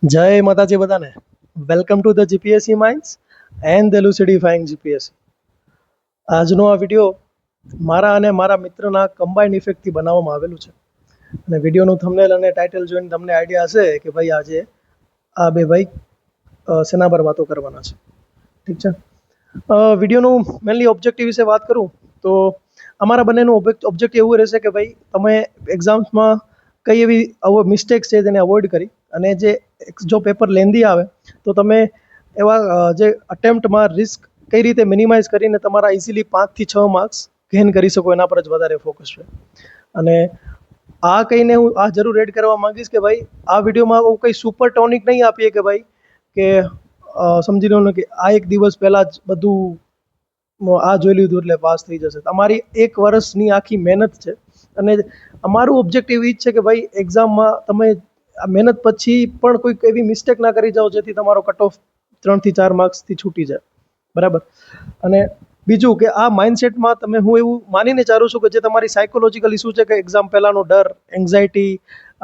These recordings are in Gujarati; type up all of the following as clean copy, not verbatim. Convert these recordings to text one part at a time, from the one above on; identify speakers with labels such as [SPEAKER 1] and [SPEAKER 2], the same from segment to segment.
[SPEAKER 1] જય માતાજી બધાને. Welcome to the GPSC minds and the lucidifying GPSC. આજનો આ વિડીયો મારા અને મારા મિત્રના કમ્બાઇન્ડ ઇફેક્ટથી બનાવવામાં આવેલું છે. અને વિડીયોનું થંબનેલ અને ટાઇટલ જોઈને તમને આઈડિયા હશે કે ભાઈ આજે આ બે ભાઈ શેના પર વાતો કરવાના છે. ઠીક છે. વિડીયોનું મેનલી ઓબ્જેક્ટિવ વિશે વાત કરું તો અમારા બંનેનું ઓબ્જેક્ટિવ એવું રહેશે કે ભાઈ તમે એક્ઝામ્સમાં કઈ એવી મિસ્ટેક્સ છે તેને અવોઇડ કરી અને જો પેપર લેન્ધી આવે તો તમે એવા જે અટેમ્પ્ટમાં રિસ્ક કઈ રીતે મિનિમાઇઝ કરીને તમારા ઇઝીલી 5 થી 6 માર્ક્સ ગેઇન કરી શકો એના પર જ વધારે ફોકસ છે. અને આ કહીને હું આ જરૂર એડ કરવા માંગીશ કે ભાઈ આ વિડીયોમાં હું કંઈ સુપર ટોનિક નહીં આપીએ કે ભાઈ કે સમજી લો ને કે આ એક દિવસ પહેલાં જ બધું આ જોઈ લીધું એટલે પાસ થઈ જશે. તમારી 1 વર્ષની આખી મહેનત છે અને અમારું ઓબ્જેક્ટિવ એ જ છે કે ભાઈ એક્ઝામમાં તમે આ મહેનત પછી પણ કોઈક એવી મિસ્ટેક ના કરી જાઓ જેથી તમારો કટ ઓફ 3 થી 4 માર્ક્સથી છૂટી જાય. બરાબર. અને બીજું કે આ માઇન્ડસેટમાં હું એવું માનીને ચાલું છું કે જે તમારી સાયકોલોજીકલ ઇસ્યુ છે કે એક્ઝામ પહેલાંનો ડર, એન્ઝાયટી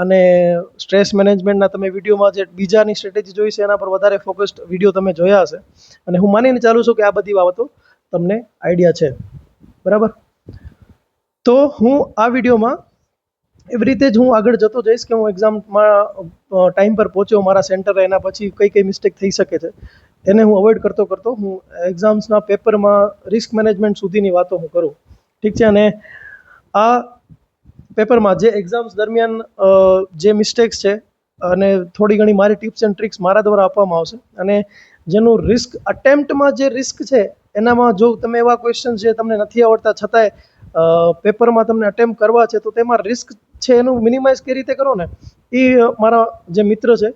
[SPEAKER 1] અને સ્ટ્રેસ મેનેજમેન્ટના તમે વિડીયોમાં જે બીજાની સ્ટ્રેટેજી જોઈ છે એના પર વધારે ફોકસ્ડ વિડીયો તમે જોયા હશે. અને હું માનીને ચાલું છું કે આ બધી બાબતો તમને આઈડિયા છે. બરાબર. તો હું આ વિડીયોમાં એવી રીતે જ હું આગળ જતો જઈશ કે હું એક્ઝામમાં ટાઈમ પર પહોંચ્યો મારા સેન્ટરે, એના પછી કઈ કઈ મિસ્ટેક થઈ શકે છે એને હું અવોઇડ કરતો હું એક્ઝામ્સના પેપરમાં રિસ્ક મેનેજમેન્ટ સુધીની વાતો હું કરું. ઠીક છે. અને આ પેપરમાં જે એક્ઝામ્સ દરમિયાન જે મિસ્ટેક્સ છે અને થોડી ઘણી મારી ટિપ્સ એન્ડ ટ્રિક્સ મારા દ્વારા આપવામાં આવશે. અને જેનું રિસ્ક અટેમ્પ્ટમાં જે રિસ્ક છે એનામાં જો તમે એવા ક્વેશ્ચન જે તમને નથી આવડતા છતાંય પેપરમાં તમને અટેમ્પ્ટ કરવા છે તો તેમાં રિસ્ક છે એનું મિનિમાઇઝ કઈ રીતે કરો ને એ મારા જે મિત્ર છે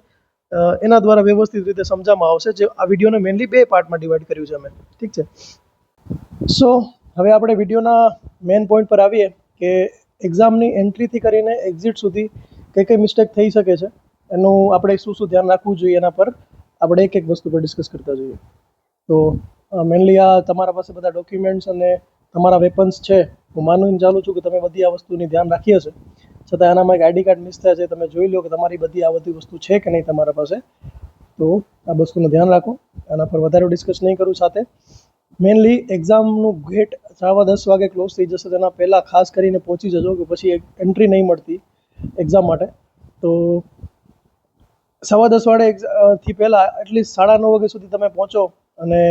[SPEAKER 1] એના દ્વારા વ્યવસ્થિત રીતે સમજાવવામાં આવશે. જે આ વિડીયોને મેનલી 2 પાર્ટમાં ડિવાઈડ કર્યું છે અમે. ઠીક છે. સો હવે આપણે વિડીયોના મેઇન પોઈન્ટ પર આવીએ કે એક્ઝામની એન્ટ્રીથી કરીને એક્ઝિટ સુધી કઈ કઈ મિસ્ટેક થઈ શકે છે એનું આપણે શું શું ધ્યાન રાખવું જોઈએ એના પર આપણે એક એક વસ્તુ પર ડિસ્કસ કરતા જોઈએ. તો મેનલી આ તમારા પાસે બધા ડોક્યુમેન્ટ્સ અને તમારા વેપન્સ છે. હું માનીને ચાલું છું કે તમે બધી આ વસ્તુની ધ્યાન રાખી હશે. છતાં એનામાં એક આઈડી કાર્ડ મિસ થાય છે. તમે જોઈ લો કે તમારી બધી આ બધી વસ્તુ છે કે નહીં તમારા પાસે. તો આ વસ્તુનું ધ્યાન રાખો. આના પર વધારે ડિસ્કસ નહીં કરું. સાથે મેનલી એક્ઝામનું ગેટ 10:15 વાગે ક્લોઝ થઈ જશે તેના પહેલાં ખાસ કરીને પહોંચી જજો કે પછી એન્ટ્રી નહીં મળતી એક્ઝામ માટે. તો 10:15 વાગે થી પહેલાં એટલીસ્ટ 9:30 વાગ્યા સુધી તમે પહોંચો અને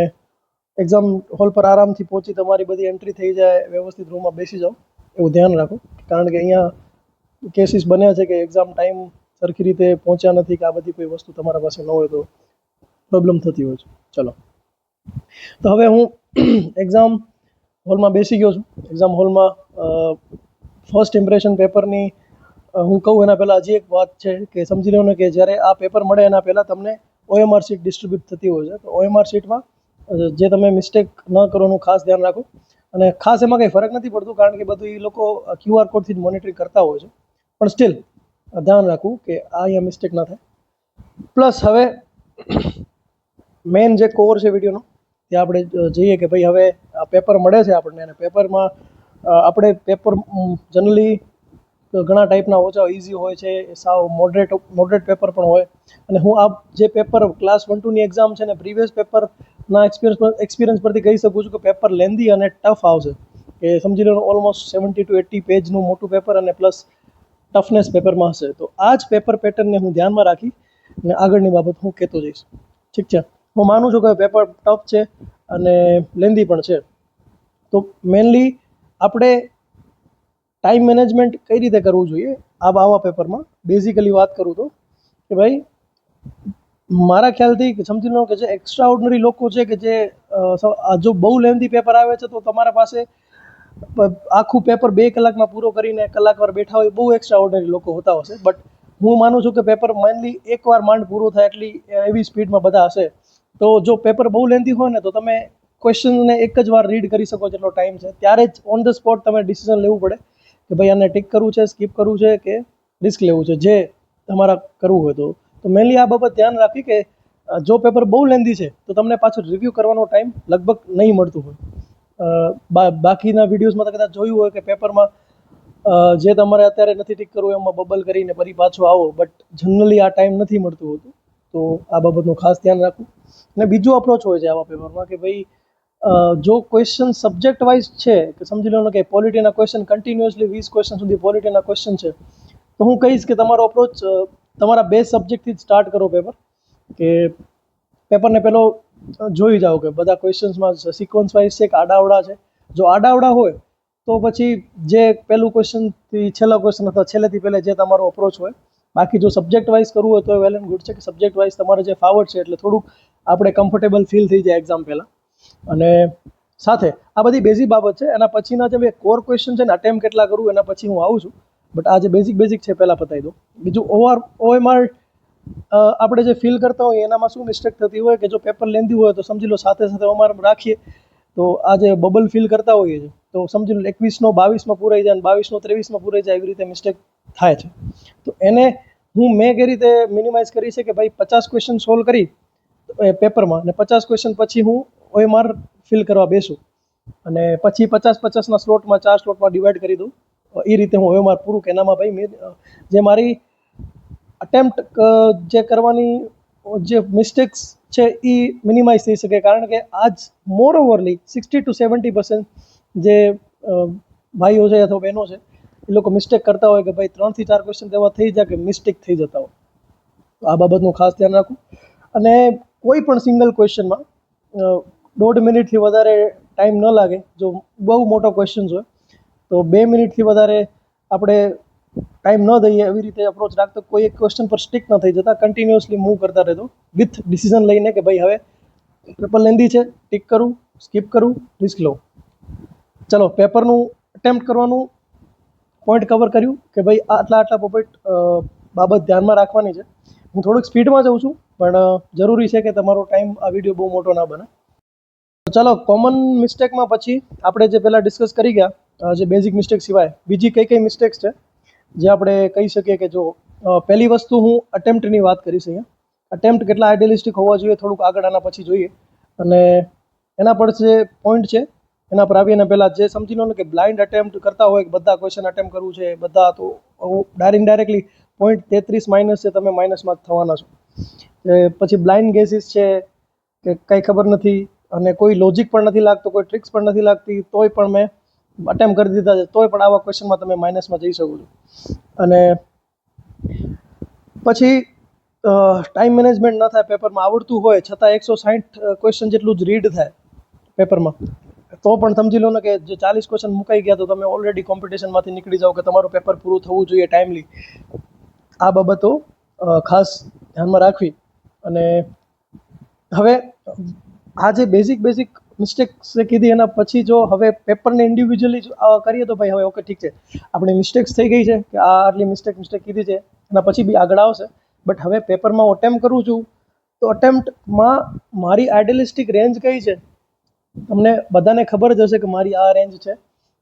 [SPEAKER 1] એક્ઝામ હોલ પર આરામથી પહોંચી તમારી બધી એન્ટ્રી થઈ જાય, વ્યવસ્થિત રૂમમાં બેસી જાઓ એવું ધ્યાન રાખો. કારણ કે અહીંયા કેસીસ બન્યા છે કે એક્ઝામ ટાઈમ સરખી રીતે પહોંચ્યા નથી કે આ બધી કોઈ વસ્તુ તમારા પાસે ન હોય તો પ્રોબ્લેમ થતી હોય છે. ચલો, તો હવે હું એક્ઝામ હોલમાં બેસી ગયો છું. એક્ઝામ હોલમાં ફર્સ્ટ ઇમ્પ્રેશન પેપરની હું કહું એના પહેલાં હજી એક વાત છે કે સમજી લો ને કે જ્યારે આ પેપર મળે એના પહેલાં તમને OMR શીટ ડિસ્ટ્રીબ્યુટ થતી હોય છે. તો OMR શીટમાં જે તમે મિસ્ટેક ન કરવાનું ખાસ ધ્યાન રાખો. અને ખાસ એમાં કંઈ ફરક નથી પડતું કારણ કે બધું એ લોકો QR કોડથી જ મોનિટરિંગ કરતા હોય છે. પણ સ્ટીલ ધ્યાન રાખવું કે આ અહીંયા મિસ્ટેક ના થાય. પ્લસ હવે મેઇન જે કોર છે વિડીયોનો ત્યાં આપણે જઈએ કે ભાઈ હવે આ પેપર મળે છે આપણને અને પેપરમાં આપણે પેપર જનરલી ઘણા ટાઈપના ઓછા ઇઝી હોય છે, સાવ મોડરેટ પેપર પણ હોય. અને હું આ જે પેપર ક્લાસ 1-2ની એક્ઝામ છે ને પ્રીવિયસ પેપરના એક્સપિરિયન્સ પરથી કહી શકું છું કે પેપર લેન્ધી અને ટફ આવશે. કે સમજી લો ઓલમોસ્ટ 70 to 80 પેજનું મોટું પેપર અને પ્લસ ટફનેસ પેપરમાં હશે. તો આ જ પેપર પેટર્નને હું ધ્યાનમાં રાખી અને આગળની બાબત હું કહેતો જઈશ. ઠીક છે. હું માનું છું કે પેપર ટફ છે અને લેન્ધી પણ છે. તો મેનલી આપણે ટાઈમ મેનેજમેન્ટ કઈ રીતે કરવું જોઈએ આવા પેપરમાં બેઝિકલી વાત કરું તો કે ભાઈ મારા ખ્યાલથી સમજી લો કે જે એક્સ્ટ્રા ઓર્ડિનરી લોકો છે કે જે જો બહુ લેન્ધી પેપર આવે છે તો તમારા પાસે આખું પેપર 2 કલાકમાં પૂરો કરીને કલાકવાર બેઠા હોય બહુ એક્સ્ટ્રા ઓર્ડિનરી લોકો હોતા હશે. બટ હું માનું છું કે પેપર મેનલી એકવાર માંડ પૂરું થાય એટલી એવી સ્પીડમાં બધા હશે. તો જો પેપર બહુ લેન્ધી હોય ને તો તમે ક્વેશ્ચનને એક જ વાર રીડ કરી શકો જેટલો ટાઈમ છે. ત્યારે જ ઓન ધ સ્પોટ તમે ડિસિઝન લેવું પડે કે ભાઈ આને ટિક કરવું છે, સ્કીપ કરવું છે કે રિસ્ક લેવું છે, જે તમારા કરવું હોય તો. મેનલી આ બાબત ધ્યાન રાખી કે જો પેપર બહુ લેન્ધી છે તો તમને પાછું રિવ્યૂ કરવાનો ટાઈમ લગભગ નહીં મળતું હોય. બાકીના વિડીયોઝમાં તો કદાચ જોયું હોય કે પેપરમાં જે તમારે અત્યારે નથી ટિક કરવું એમાં બબલ કરીને ફરી પાછું આવો. બટ જનરલી આ ટાઈમ નથી મળતું હોતું. તો આ બાબતનું ખાસ ધ્યાન રાખવું. અને બીજો અપ્રોચ હોય છે આવા પેપરમાં કે ભાઈ જો ક્વેશ્ચન સબ્જેક્ટ વાઇઝ છે, કે સમજી લો ને કે પોલિટીના ક્વેશ્ચન કન્ટિન્યુઅસલી 20 ક્વેશ્ચન સુધી પોલિટીના ક્વેશ્ચન છે, તો હું કહીશ કે તમારો અપ્રોચ તમારા બે સબ્જેક્ટથી જ સ્ટાર્ટ કરો પેપર. કે પેપરને પહેલો જોઈ જાઓ કે બધા ક્વેશ્ચન્સમાં સિક્વન્સ વાઇઝ છે કે આડાવડા છે. જો આડાવડા હોય તો પછી જે પહેલું ક્વેશ્ચનથી છેલ્લા ક્વેશ્ચન અથવા છેલ્લેથી પહેલે જે તમારો અપ્રોચ હોય. બાકી જો સબ્જેક્ટ વાઇઝ કરવું હોય તો વેલ એન્ડ ગુડ છે કે સબ્જેક્ટ વાઇઝ તમારે જે ફાવટ છે એટલે થોડુંક આપણે કમ્ફર્ટેબલ ફીલ થઈ જાય એક્ઝામ પહેલાં. અને સાથે આ બધી બેઝિક બાબત છે. એના પછીના જે કોર ક્વેશ્ચન છે ને અટેમ્પ કેટલા કરવું એના પછી હું આવું છું. બટ આ જે બેઝિક છે પહેલાં પતાવી દો. બીજું OMR આપણે જે ફીલ કરતા હોઈએ એનામાં શું મિસ્ટેક થતી હોય કે જો પેપર લેન્ધી હોય તો સમજી લો સાથે OMR રાખીએ તો આ જે બબલ ફીલ કરતા હોઈએ છીએ તો સમજી લો 21નો 22માં પૂરાઈ જાય અને 22નો 23માં પૂરાઈ જાય, એવી રીતે મિસ્ટેક થાય છે. તો એને મેં કઈ રીતે મિનિમાઇઝ કરી છે કે ભાઈ 50 ક્વેશ્ચન સોલ્વ કરી પેપરમાં અને 50 ક્વેશ્ચન પછી હું OMR ફિલ કરવા બેસું અને પછી 50-50ના સ્લોટમાં 4 સ્લોટમાં ડિવાઈડ કરી દઉં. એ રીતે હું OMR પૂરું કે એનામાં ભાઈ જે મારી અટેમ્પ્ટ જે કરવાની જે મિસ્ટેક્સ છે એ મિનિમાઇઝ થઈ શકે. કારણ કે આજ મોરઓવરલી 60 to 70% જે ભાઈઓ છે અથવા બહેનો છે એ લોકો મિસ્ટેક કરતા હોય કે ભાઈ 3 થી 4 ક્વેશ્ચન એવા થઈ જાય કે મિસ્ટેક થઈ જતા હોય. તો આ બાબતનું ખાસ ધ્યાન રાખવું. અને કોઈ પણ સિંગલ ક્વેશ્ચનમાં 1.5 મિનિટથી વધારે ટાઈમ ન લાગે. જો બહુ મોટો ક્વેશ્ચન હોય તો 2 મિનિટથી વધારે આપણે ટાઈમ ન દઈએ એવી રીતે અપ્રોચ રાખતો. કોઈ એક ક્વેશ્ચન પર સ્ટિક ન થઈ જતા, કન્ટિન્યુઅસલી મૂવ કરતા રહેતો વિથ ડિસિઝન લઈને કે ભાઈ હવે પેપર લેન્ધી છે, ટિક કરું, સ્કીપ કરું, રિસ્ક લઉં. ચલો પેપરનું અટેમ્પ્ટ કરવાનું પોઈન્ટ કવર કર્યું કે ભાઈ આટલા પોઈન્ટ બાબત ધ્યાનમાં રાખવાની છે. હું થોડુંક સ્પીડમાં જાઉં છું પણ જરૂરી છે કે તમારો ટાઈમ આ વિડીયો બહુ મોટો ના બને. ચાલો કોમન મિસ્ટેકમાં પછી આપણે જે પહેલાં ડિસ્કસ કરી ગયા જે બેઝિક મિસ્ટેક સિવાય બીજી કઈ મિસ્ટેક્સ છે જે આપણે કહી શકીએ કે જો પહેલી વસ્તુ હું અટેમ્પ્ટની વાત કરીશ. અહીંયા અટેમ્પ્ટ કેટલા આઈડિયલિસ્ટિક હોવા જોઈએ થોડુંક આગળ આના પછી જોઈએ. અને એના પર જે પોઈન્ટ છે એના પર આવીને પહેલાં જે સમજી લો ને કે બ્લાઇન્ડ અટેમ્પ્ટ કરતા હોય કે બધા ક્વેશ્ચન અટેમ્પ્ટ કરવું છે બધા, તો ડાયરેક્ટલી પોઈન્ટ 33 માઇનસ છે, તમે માઇનસમાં થવાના છો. પછી બ્લાઇન્ડ ગેસીસ છે કે કંઈ ખબર નથી અને કોઈ લોજિક પણ નથી લાગતો, કોઈ ટ્રિક્સ પણ નથી લાગતી, તોય પણ મેં અટેમ્પ્ટ કરી દીધા છે, તોય પણ આવા ક્વેશ્ચનમાં તમે માઇનસમાં જઈ શકો છો. અને પછી ટાઈમ મેનેજમેન્ટ ન થાય, પેપરમાં આવડતું હોય છતાં 160 ક્વેશ્ચન જેટલું જ રીડ થાય પેપરમાં, તો પણ સમજી લો ને કે જે 40 ક્વેશ્ચન મુકાઈ ગયા તો તમે ઓલરેડી કોમ્પિટિશનમાંથી નીકળી જાઓ કે તમારું પેપર પૂરું થવું જોઈએ ટાઈમલી. આ બાબતો ખાસ ધ્યાનમાં રાખવી. અને હવે આ જે બેઝિક મિસ્ટેક્સ કીધી એના પછી જો હવે પેપરને ઇન્ડિવિજ્યુઅલી કરીએ તો ભાઈ હવે ઓકે ઠીક છે આપણી મિસ્ટેક્સ થઈ ગઈ છે કે આ આટલી મિસ્ટેક કીધી છે એના પછી બી આગળ આવશે. બટ હવે પેપરમાં અટેમ્પ્ટ કરું છું તો અટેમ્પ્ટમાં મારી આઈડિયલિસ્ટિક રેન્જ કઈ છે તમને બધાને ખબર જ હશે કે મારી આ રેન્જ છે.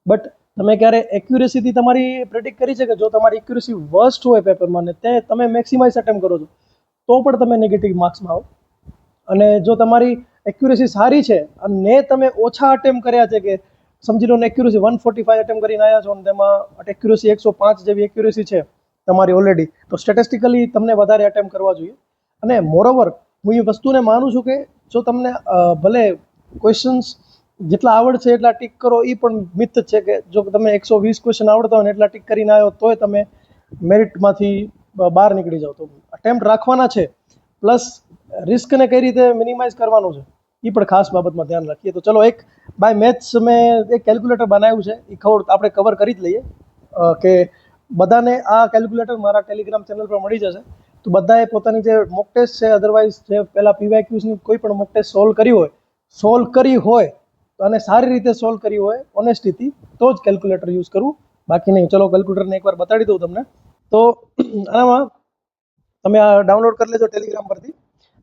[SPEAKER 1] બટ તમે ક્યારે એક્યુરેસીથી તમારી પ્રેડિક્ટ કરી છે કે જો તમારી એક્યુરેસી વર્સ્ટ હોય પેપરમાં ને તે તમે મેક્સિમાઇઝ અટેમ્પ્ટ કરો છો તો પણ તમે નેગેટિવ માર્ક્સમાં આવો. અને જો તમારી એક્યુરેસી સારી છે અને તમે ઓછા અટેમ્પ્ટ કર્યા છે કે સમજી લો ને એક્યુરેસી 145 અટેમ્પ્ટ કરીને આવ્યા છો અને તેમાં એક્યુરેસી 105 જેવી એક્યુરેસી છે તમારી ઓલરેડી, તો સ્ટેટિસ્ટિકલી તમને વધારે અટેમ્પ્ટ કરવા જોઈએ. અને મોરઓવર હું એ વસ્તુને માનું છું કે જો તમને ભલે ક્વેશ્ચન્સ જેટલા આવડશે એટલા ટીક કરો, એ પણ મિથ છે કે જો તમે 120 ક્વેશ્ચન આવડતા હોય ને એટલા ટીક કરીને આવ્યો તોય તમે મેરિટમાંથી બહાર નીકળી જાઓ. તો અટેમ્પ્ટ રાખવાના છે, પ્લસ રિસ્કને કઈ રીતે મિનિમાઇઝ કરવાનું છે એ પણ ખાસ બાબતમાં ધ્યાન રાખીએ. તો ચલો એક બાય મેથ્સ મેં એક કેલ્ક્યુલેટર બનાવ્યું છે, એ આપણે કવર કરી જ લઈએ કે બધાને આ કેલ્ક્યુલેટર મારા ટેલિગ્રામ ચેનલ પર મળી જશે. તો બધાએ પોતાની જે મોક ટેસ્ટ છે અધરવાઇઝ જે પહેલાં PYQની કોઈ પણ મોક ટેસ્ટ સોલ્વ કરી હોય તો અને સારી રીતે સોલ્વ કરી હોય ઓનેસ્ટીથી તો જ કેલ્ક્યુલેટર યુઝ કરવું, બાકી નહીં. ચલો કેલ્ક્યુલેટરને એકવાર બતાડી દઉં તમને. તો આનામાં તમે આ ડાઉનલોડ કરી લેજો ટેલિગ્રામ પરથી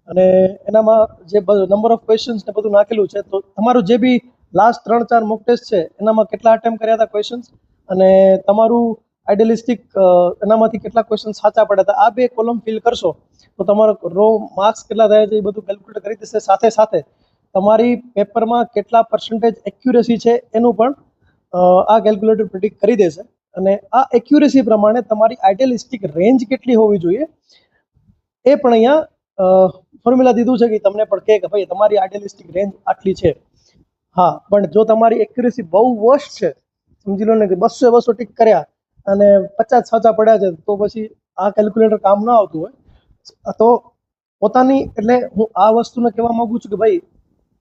[SPEAKER 1] અને એનામાં જે નંબર ઓફ ક્વેશ્ચન્સ ને બધું નાખેલું છે. તો તમારું જે બી લાસ્ટ 3-4 મોક ટેસ્ટ છે એનામાં કેટલા અટેમ્પ્ટ કર્યા હતા ક્વેશ્ચન્સ અને તમારું આઈડિયલિસ્ટિક એનામાંથી કેટલા ક્વેશ્ચન સાચા પડ્યા હતા, આ બે કોલમ ફિલ કરશો તો તમારો રો માર્ક્સ કેટલા થયા છે એ બધું કેલ્ક્યુલેટ કરી દેશે. સાથે તમારી પેપરમાં કેટલા પર્સન્ટેજ એક્યુરેસી છે એનું પણ આ કેલ્ક્યુલેટર પ્રિડિક્ટ કરી દેશે. અને આ એક્યુરેસી પ્રમાણે તમારી આઈડિયલિસ્ટિક રેન્જ કેટલી હોવી જોઈએ એ પણ અહીંયા ફોર્મ્યુલા દીધું છે કે તમને પણ કહે કે ભાઈ તમારી આઈડિયલિસ્ટિક રેન્જ આટલી છે. હા, પણ જો તમારી એક્યુરેસી બહુ વર્સ્ટ છે, સમજી લો ને કે 200 ટીક કર્યા અને 50 સાચા પડ્યા છે, તો પછી આ કેલ્ક્યુલેટર કામ ન આવતું હોય. તો પોતાની એટલે હું આ વસ્તુને કહેવા માંગુ છું કે ભાઈ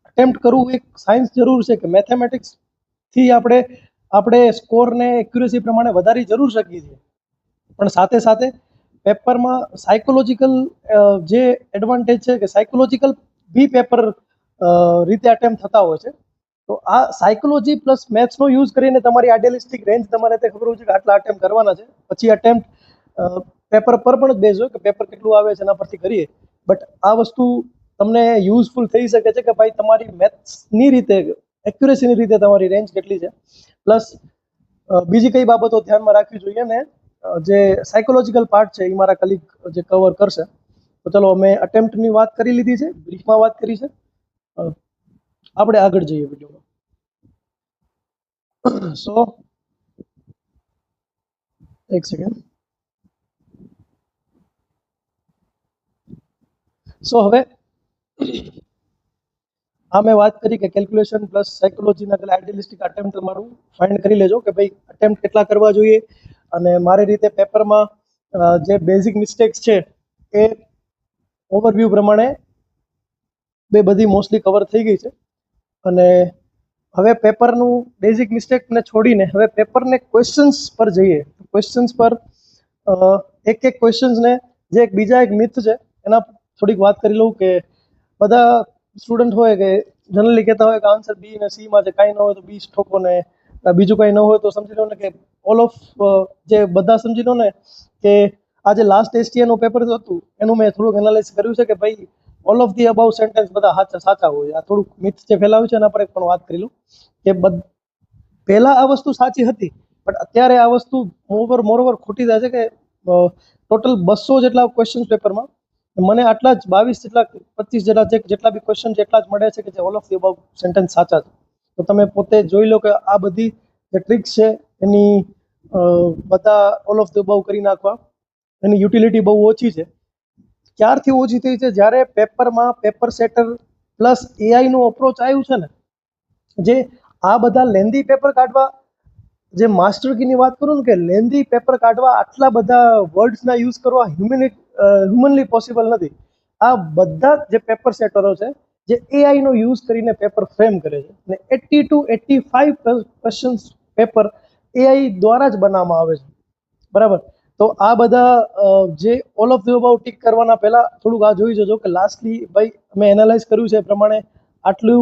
[SPEAKER 1] અટેમ્પ્ટ કરવું એક સાયન્સ જરૂર છે, કે મેથેમેટિક્સથી આપણે સ્કોરને એક્યુરેસી પ્રમાણે વધારી જરૂર શકીએ છીએ, પણ સાથે સાથે પેપરમાં સાયકોલોજીકલ જે એડવાન્ટેજ છે કે સાયકોલોજીકલ બી પેપર રીતે અટેમ્પ્ટ થતા હોય છે. તો આ સાયકોલોજી પ્લસ મેથ્સનો યુઝ કરીને તમારી આઈડિયલિસ્ટિક રેન્જ તમારે તે ખબર હોય છે કે આટલા અટેમ્પ્ટ કરવાના છે. પછી અટેમ્પ્ટ પેપર પર પણ જ બેઝ હોય કે પેપર કેટલું આવે છે એના પરથી કરીએ. બટ આ વસ્તુ તમને યુઝફુલ થઈ શકે છે કે ભાઈ તમારી મેથ્સની રીતે એક્યુરેસીની રીતે તમારી રેન્જ કેટલી છે. પ્લસ બીજી કઈ બાબતો ધ્યાનમાં રાખવી જોઈએ ને જે સાયકોલોજીકલ પાર્ટ છે એ મારા કલીગ જે કવર કરશે. તો ચલો અમે અટેમ્પ્ટની વાત કરી લીધી છે, બ્રીફમાં વાત કરી છે. આપણે આગળ જઈએ વિડીયોમાં. એક સેકન્ડ. હવે આ મેં વાત કરી કે કેલ્ક્યુલેશન પ્લસ સાયકોલોજીના આઈડિયલિસ્ટિક અટેમ્પ્ટ તમારું ફાઇન્ડ કરી લેજો કે ભાઈ અટેમ્પ્ટ કેટલા કરવા જોઈએ. અને મારી રીતે પેપરમાં જે બેઝિક મિસ્ટેક્સ છે એ ઓવરવ્યૂ પ્રમાણે બધી મોસ્ટલી કવર થઈ ગઈ છે. અને હવે પેપરનું બેઝિક મિસ્ટેકને છોડીને હવે પેપરને ક્વેશ્ચન્સ પર જઈએ. ક્વેશ્ચન્સ પર એક ક્વેશ્ચન્સને જે એક બીજા એક મિથ છે એના થોડીક વાત કરી લઉં કે બધા સ્ટુડન્ટ હોય કે જનરલી કહેતા હોય કે આન્સર બી અને સીમાં છે, કાંઈ ન હોય તો બી ઠોકો ને બીજું કાંઈ ન હોય તો સમજી લો ને કે ઓલ ઓફ જે બધા સમજી લો ને કે આ જે લાસ્ટ એસટીએનું પેપર હતું એનું મેં થોડુંક એનાલાઇઝ કર્યું છે કે ભાઈ all of the about sentence બધા સાચા હોય. આ થોડુંક મિથ જે ફેલાવ્યું છે એના પર એક પણ વાત કરી લઉં કે પહેલાં આ વસ્તુ સાચી હતી, બટ અત્યારે આ વસ્તુ મોરઓવર ખોટી જાય છે કે ટોટલ 200 જેટલા ક્વેશ્ચન પેપરમાં મને આટલા જ 22 જેટલા 25 જેટલા બી ક્વેશ્ચન એટલા જ મળે છે કે જે all of the about sentence સાચા છે. તો તમે પોતે જોઈ લો કે આ બધી જે ટ્રિક્સ છે એની બધા ઓલ ઓફ ધી અબાઉ કરી નાખવા એની યુટિલિટી બહુ ઓછી છે. ક્યારથી ઓછી થઈ છે? જ્યારે પેપરમાં પેપર સેટર પ્લસ એઆઈનું અપ્રોચ આવ્યું છે ને, જે આ બધા લેન્ધી પેપર કાઢવા, જે માસ્ટર કીની વાત કરું ને કે લેન્ધી પેપર કાઢવા આટલા બધા વર્ડ્સના યુઝ કરવા હ્યુમનલી પોસિબલ નથી. આ બધા જે પેપર સેટરો છે જે એઆઈનો યુઝ કરીને પેપર ફ્રેમ કરે છે અને 80 to 85 ક્વેશ્ચન્સ પેપર એઆઈ દ્વારા જ બનાવવામાં આવે છે. બરાબર. તો આ બધા જે all of the about tick કરવાના પહેલાં થોડુંક આ જોઈ જજો કે લાસ્ટલી ભાઈ મેં એનાલાઇઝ કર્યું છે એ પ્રમાણે આટલું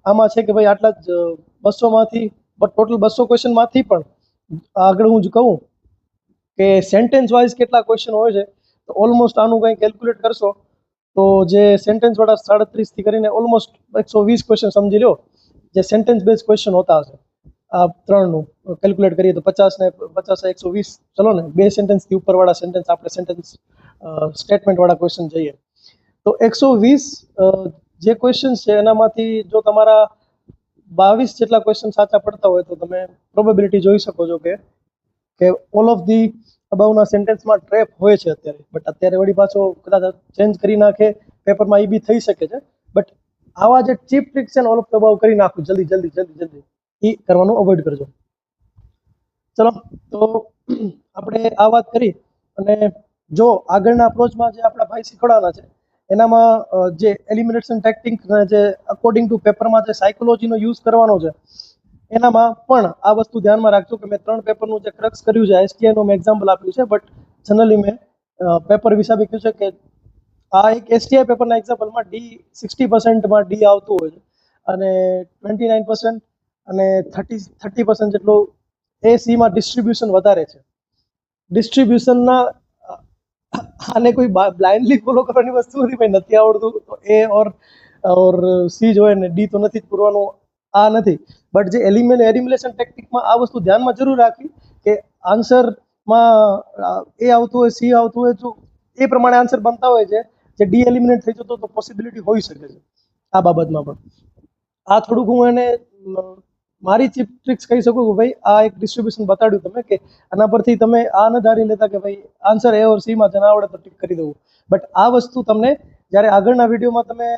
[SPEAKER 1] આમાં છે કે ભાઈ આટલા જ 200માંથી ટોટલ 200 ક્વેશ્ચનમાંથી પણ આગળ હું જ કહું કે સેન્ટેન્સ વાઇઝ કેટલા ક્વેશ્ચન હોય છે. તો ઓલમોસ્ટ આનું કંઈ કેલ્ક્યુલેટ કરશો તો જે સેન્ટેન્સવાળા 37થી કરીને ઓલમોસ્ટ 120 ક્વેશ્ચન સમજી લો જે સેન્ટેન્સ બેઝ ક્વેશ્ચન હોતા હશે. આ ત્રણનું કેલ્ક્યુલેટ કરીએ તો 50 ને 120, ચલો ને 2 સેન્ટેન્સથી ઉપરવાળા સેન્ટેન્સ આપણે સેન્ટેન્સ સ્ટેટમેન્ટવાળા ક્વેશ્ચન જઈએ તો 120 જે ક્વેશ્ચન્સ છે એનામાંથી જો તમારા 22 જેટલા ક્વેશ્ચન સાચા પડતા હોય તો તમે પ્રોબેબિલિટી જોઈ શકો છો કે ઓલ ઓફ ધી અબાઉના સેન્ટેન્સમાં ટ્રેપ હોય છે અત્યારે. બટ અત્યારે વળી પાછો કદાચ ચેન્જ કરી નાખે પેપરમાં એ બી થઈ શકે છે. બટ આવા જે ચીપ ટ્રિક્સ છે ને ઓલ ઓફ ધ અબાઉ કરી નાખું જલ્દી એ કરવાનું અવોઇડ કરજો. ચલો, તો આપણે આ વાત કરી અને જો આગળના અપ્રોચમાં જે આપણા ભાઈ શીખવાડવાના છે એનામાં જે એલિમિનેશન ટેક્ટિક જે અકોર્ડિંગ ટુ પેપરમાં જે સાયકોલોજીનો યુઝ કરવાનો છે એનામાં પણ આ વસ્તુ ધ્યાનમાં રાખજો કે મેં 3 પેપરનું જે ક્રક્સ કર્યું છે એસટીઆઈનું મેં એક્ઝામ્પલ આપ્યું છે. બટ જનરલી મેં પેપર હિસાબે કહ્યું છે કે આ એક એસટીઆઈ પેપરના એક્ઝામ્પલમાં 60%માં ડી આવતું હોય છે અને 29% અને 30% જેટલું એ સીમાં ડિસ્ટ્રીબ્યુશન વધારે છે. ડિસ્ટ્રીબ્યુશનના આને કોઈ બ્લાઇન્ડલી ફોલો કરવાની વસ્તુ નથી. ભાઈ નથી આવડતું તો એ ઓર સી જોઈએ ને ડી તો નથી જ પૂરવાનું, આ નથી. બટ જે એલિમિનેશન ટેક્ટિકમાં આ વસ્તુ ધ્યાનમાં જરૂર રાખવી કે આન્સરમાં એ આવતું હોય, સી આવતું હોય, જો એ પ્રમાણે આન્સર બનતા હોય છે જે ડી એલિમિનેટ થઈ જતો તો પોસિબિલિટી હોઈ શકે છે આ બાબતમાં પણ. આ થોડુંક હું એને મારી ચીપ ટ્રિક્સ કહી શકું કે ભાઈ આ એક ડિસ્ટ્રીબ્યુશન બતાડ્યું તમે કે આના પરથી તમે આ ન ધારી લેતા કે ભાઈ આન્સર એ ઓર સી માં જ ના આવડે તો ટિક કરી દેવું. બટ આ વસ્તુ તમને જ્યારે આગળના વિડીયોમાં તમે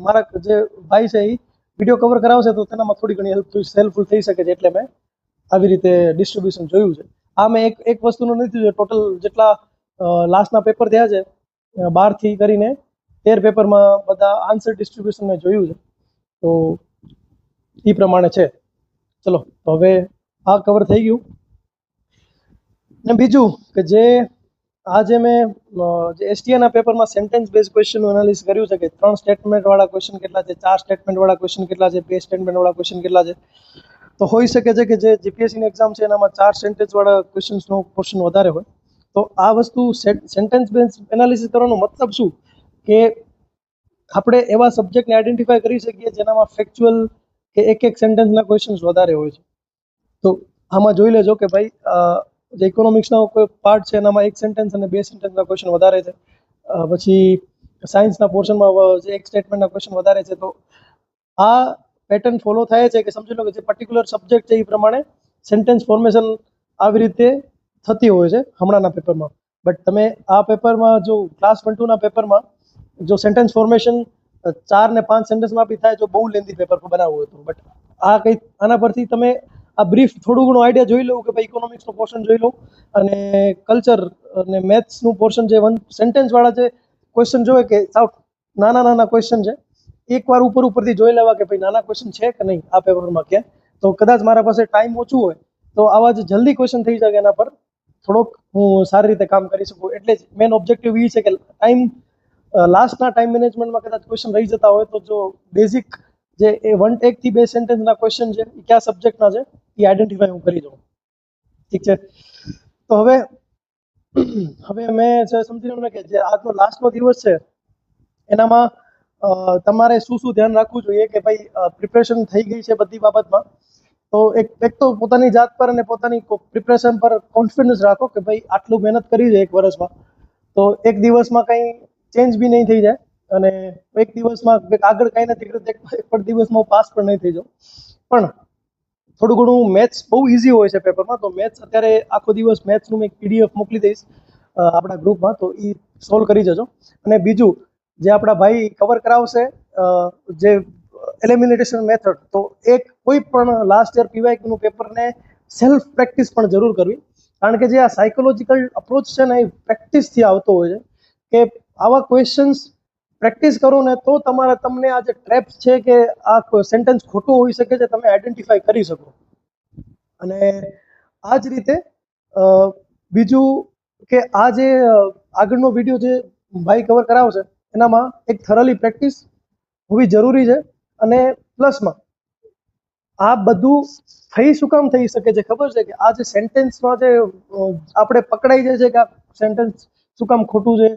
[SPEAKER 1] મારા જે ભાઈ છે એ વિડીયો કવર કરાવશે તો તેનામાં થોડી ઘણી હેલ્પફુલ થઈ શકે છે, એટલે મેં આવી રીતે ડિસ્ટ્રીબ્યુશન જોયું છે. આ મેં એક વસ્તુનું નથી જોયું, ટોટલ જેટલા લાસ્ટના પેપર થયા છે 12 થી કરીને 13 પેપરમાં બધા આન્સર ડિસ્ટ્રીબ્યુશન મેં જોયું છે, તો એ પ્રમાણે છે. ચલો તો હવે આ કવર થઈ ગયું. ને બીજું કે જે આજે મેં જે એસટીઆના પેપરમાં સેન્ટેન્સ બેઝ ક્વેશ્ચનનું એનાલિસિસ કર્યું છે કે 3 સ્ટેટમેન્ટવાળા ક્વેશ્ચન કેટલા છે, 4 સ્ટેટમેન્ટવાળા ક્વેશ્ચન કેટલા છે, 2 સ્ટેટમેન્ટવાળા ક્વેશ્ચન કેટલા છે. તો હોઈ શકે છે કે જે જીપીએસસીની એક્ઝામ છે એનામાં 4 સેન્ટેન્સવાળા ક્વેશ્ચન્સનો પોર્શન વધારે હોય. તો આ વસ્તુ સેન્ટેન્સ બેઝ એનાલિસિસ કરવાનો મતલબ શું કે આપણે એવા સબ્જેક્ટને આઈડેન્ટિફાય કરી શકીએ જેનામાં ફેક્ચ્યુઅલ કે એક સેન્ટેન્સના ક્વેશ્ચન્સ વધારે હોય છે. તો આમાં જોઈ લેજો કે ભાઈ જે ઇકોનોમિક્સનો કોઈ પાર્ટ છે એનામાં 1 સેન્ટેન્સ અને 2 સેન્ટેન્સના ક્વેશ્ચન વધારે છે. પછી સાયન્સના પોર્શનમાં જે 1 સ્ટેટમેન્ટના ક્વેશ્ચન વધારે છે. તો આ પેટર્ન ફોલો થાય છે કે સમજી લો કે જે પર્ટિક્યુલર સબ્જેક્ટ છે એ પ્રમાણે સેન્ટેન્સ ફોર્મેશન આવી રીતે થતી હોય છે હમણાંના પેપરમાં. બટ તમે આ પેપરમાં જો ક્લાસ 1-2ના પેપરમાં જો સેન્ટેન્સ ફોર્મેશન 4 ને 5 સેન્ટેન્સમાં બી થાય જો બહુ લેન્ધી પેપર બનાવવું હોય તો. બટ આ કંઈ આના પરથી તમે આ બ્રીફ થોડું ઘણું આઈડિયા જોઈ લઉં કે ભાઈ ઇકોનોમિક્સનો પોર્શન જોઈ લઉં અને કલ્ચર અને મેથ્સનું પોર્શન જે સેન્ટેન્સવાળા જે ક્વેશ્ચન જોવે કે સાવ નાના ક્વેશ્ચન છે, એકવાર ઉપરથી જોઈ લેવા કે ભાઈ નાના ક્વેશ્ચન છે કે નહીં આ પેપરમાં ક્યાં. તો કદાચ મારા પાસે ટાઈમ ઓછું હોય તો આવા જ જલ્દી ક્વેશ્ચન થઈ જાય એના પર થોડોક હું સારી રીતે કામ કરી શકું. એટલે જ મેન ઓબ્જેક્ટિવ એ છે કે લાસ્ટના ટાઈમ મેનેજમેન્ટમાં કદાચ ક્વેશ્ચન રહી જતા હોય તો જો બેઝિક જે 1 થી 2 સેન્ટેન્સના ક્વેશ્ચન છે એ કયા સબ્જેક્ટના છે એ આઈડેન્ટિફાય હું કરી દઉં. ઠીક છે. તો હવે મેં સમજી લો ને કે જે આજનો લાસ્ટનો દિવસ છે એનામાં તમારે શું ધ્યાન રાખવું જોઈએ કે ભાઈ પ્રિપરેશન થઈ ગઈ છે બધી બાબતમાં. તો એક તો પોતાની જાત પર અને પોતાની પ્રિપરેશન પર કોન્ફિડન્સ રાખો કે ભાઈ આટલું મહેનત કરી છે 1 વર્ષમાં, તો 1 દિવસમાં કંઈ ચેન્જ બી નહીં થઈ જાય અને 1 દિવસમાં આગળ કંઈ નથી કર્યું 1 પણ દિવસમાં પાસ પણ નહીં થઈ જાઉં. પણ થોડું ઘણું મેથ્સ બહુ ઇઝી હોય છે પેપરમાં, તો મેથ્સ અત્યારે આખો દિવસ મેથ્સનું મેં PDF મોકલી દઈશ આપણા ગ્રુપમાં, તો એ સોલ્વ કરી જજો. અને બીજું જે આપણા ભાઈ કવર કરાવશે જે એલિમિનેશન મેથડ, તો એક કોઈ પણ લાસ્ટ યર PYQનું પેપરને સેલ્ફ પ્રેક્ટિસ પણ જરૂર કરવી, કારણ કે જે આ સાયકોલોજીકલ અપ્રોચ છે ને એ પ્રેક્ટિસથી આવતો હોય છે કે આવા ક્વેશ્ચન્સ પ્રેક્ટિસ કરો ને તો તમને આ જે ટ્રેપ્સ છે કે આ સેન્ટેન્સ ખોટું હોઈ શકે છે તમે આઈડેન્ટિફાય કરી શકો. અને આ જ રીતે બીજું કે આ જે આગળનો વિડીયો જે ભાઈ કવર કરાવશે એનામાં એક થરલી પ્રેક્ટિસ હોવી જરૂરી છે. અને પ્લસમાં આ બધું શું કામ થઈ શકે છે ખબર છે કે આ જે સેન્ટેન્સમાં જે આપણે પકડાઈ જાય છે કે આ સેન્ટેન્સ શું કામ ખોટું છે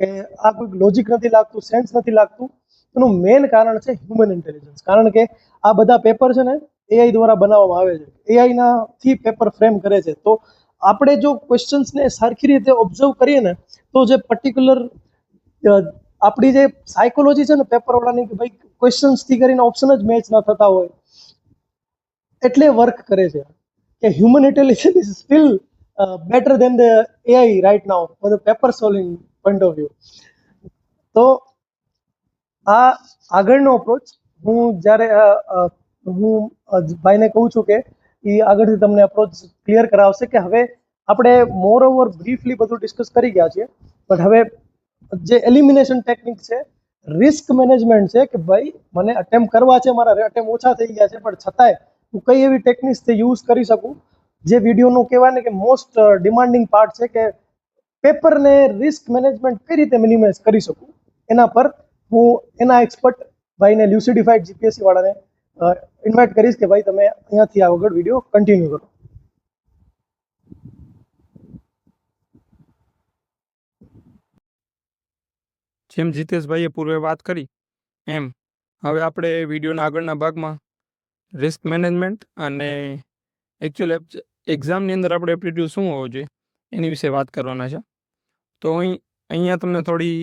[SPEAKER 1] કે આ કોઈ લોજિક નથી લાગતું, સેન્સ નથી લાગતું, એનું મેઇન કારણ છે હ્યુમન ઇન્ટેલિજન્સ. કારણ કે આ બધા પેપર છે ને AI દ્વારા બનાવવામાં આવે છે, AI થી પેપર ફ્રેમ કરે છે. તો આપણે જો ક્વેશ્ચન્સને સરખી રીતે ઓબ્ઝર્વ કરીએ ને તો જે પર્ટિક્યુલર આપણી જે સાયકોલોજી છે ને પેપરવાળાની કે ભાઈ ક્વેશ્ચન્સથી કરીને ઓપ્શન જ મેચ ન થતા હોય એટલે વર્ક કરે છે કે human intelligence is still better than the AI right now for the paper solving point of view. તો આ આગળનો અપ્રોચ હું જ્યારે હું ભાઈને કહું છું કે એ આગળથી તમને અપ્રોચ ક્લિયર કરાવશે કે હવે આપણે મોર ઓવર બ્રીફલી બધું ડિસ્કસ કરી ગયા છીએ, બટ હવે જે એલિમિનેશન ટેકનિક છે, રિસ્ક મેનેજમેન્ટ છે કે ભાઈ મને અટેમ્પ્ટ કરવા છે, મારા અટેમ્પ્ટ ઓછા થઈ ગયા છે, પણ છતાંય હું કઈ એવી ટેકનિક્સથી યુઝ કરી શકું જે વિડીયોનું કહેવાય ને કે મોસ્ટ ડિમાન્ડિંગ પાર્ટ છે કે પેપરને રિસ્ક મેનેજમેન્ટ કઈ રીતે મિનિમાઇઝ કરી શકું, એના પર હું એના એક્સપર્ટ ભાઈને લ્યુસિડિફાઈડ જીપીએસસી વાળાને ઇન્વાઇટ કરીશ કે ભાઈ તમે અહીંયાથી આગળ વિડીયો કન્ટિન્યુ કરો.
[SPEAKER 2] જેમ જીતેશભાઈએ પૂર્વે વાત કરી એમ હવે આપણે વિડીયોના આગળના ભાગમાં રિસ્ક મેનેજમેન્ટ અને એકચ્યુઅલ એક્ઝામની અંદર આપણે એપ્ટિટ્યૂડ શું હોવો જોઈએ એની વિશે વાત કરવાના છે. તો અહીંયા તમને થોડી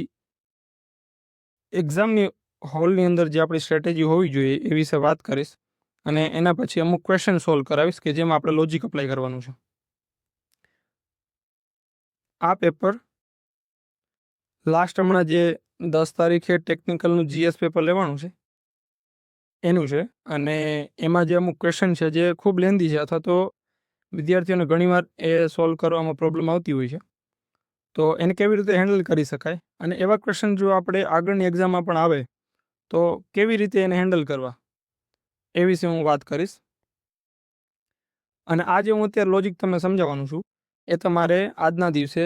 [SPEAKER 2] એક્ઝામની હોલની અંદર જે આપણી સ્ટ્રેટેજી હોવી જોઈએ એ વિશે વાત કરીશ. અને એના પછી અમુક ક્વેશ્ચન સોલ્વ કરાવીશ કે જેમાં આપણે લોજિક અપ્લાય કરવાનું છે. આ પેપર લાસ્ટ હમણાં જે 10 તારીખે ટેકનિકલનું જીએસ પેપર લેવાનું છે એનું છે. અને એમાં જે અમુક ક્વેશ્ચન છે જે ખૂબ લેન્ધી છે અથવા તો વિદ્યાર્થીઓને ઘણીવાર એ સોલ્વ કરવામાં પ્રોબ્લેમ આવતી હોય છે. તો એને કેવી રીતે હેન્ડલ કરી શકાય અને એવા ક્વેશ્ચન જો આપણે આગળની એક્ઝામમાં પણ આવે તો કેવી રીતે એને હેન્ડલ કરવા એ વિશે હું વાત કરીશ. અને આ જે હું અત્યારે લોજિક તમને સમજાવવાનું છું એ તમારે આજના દિવસે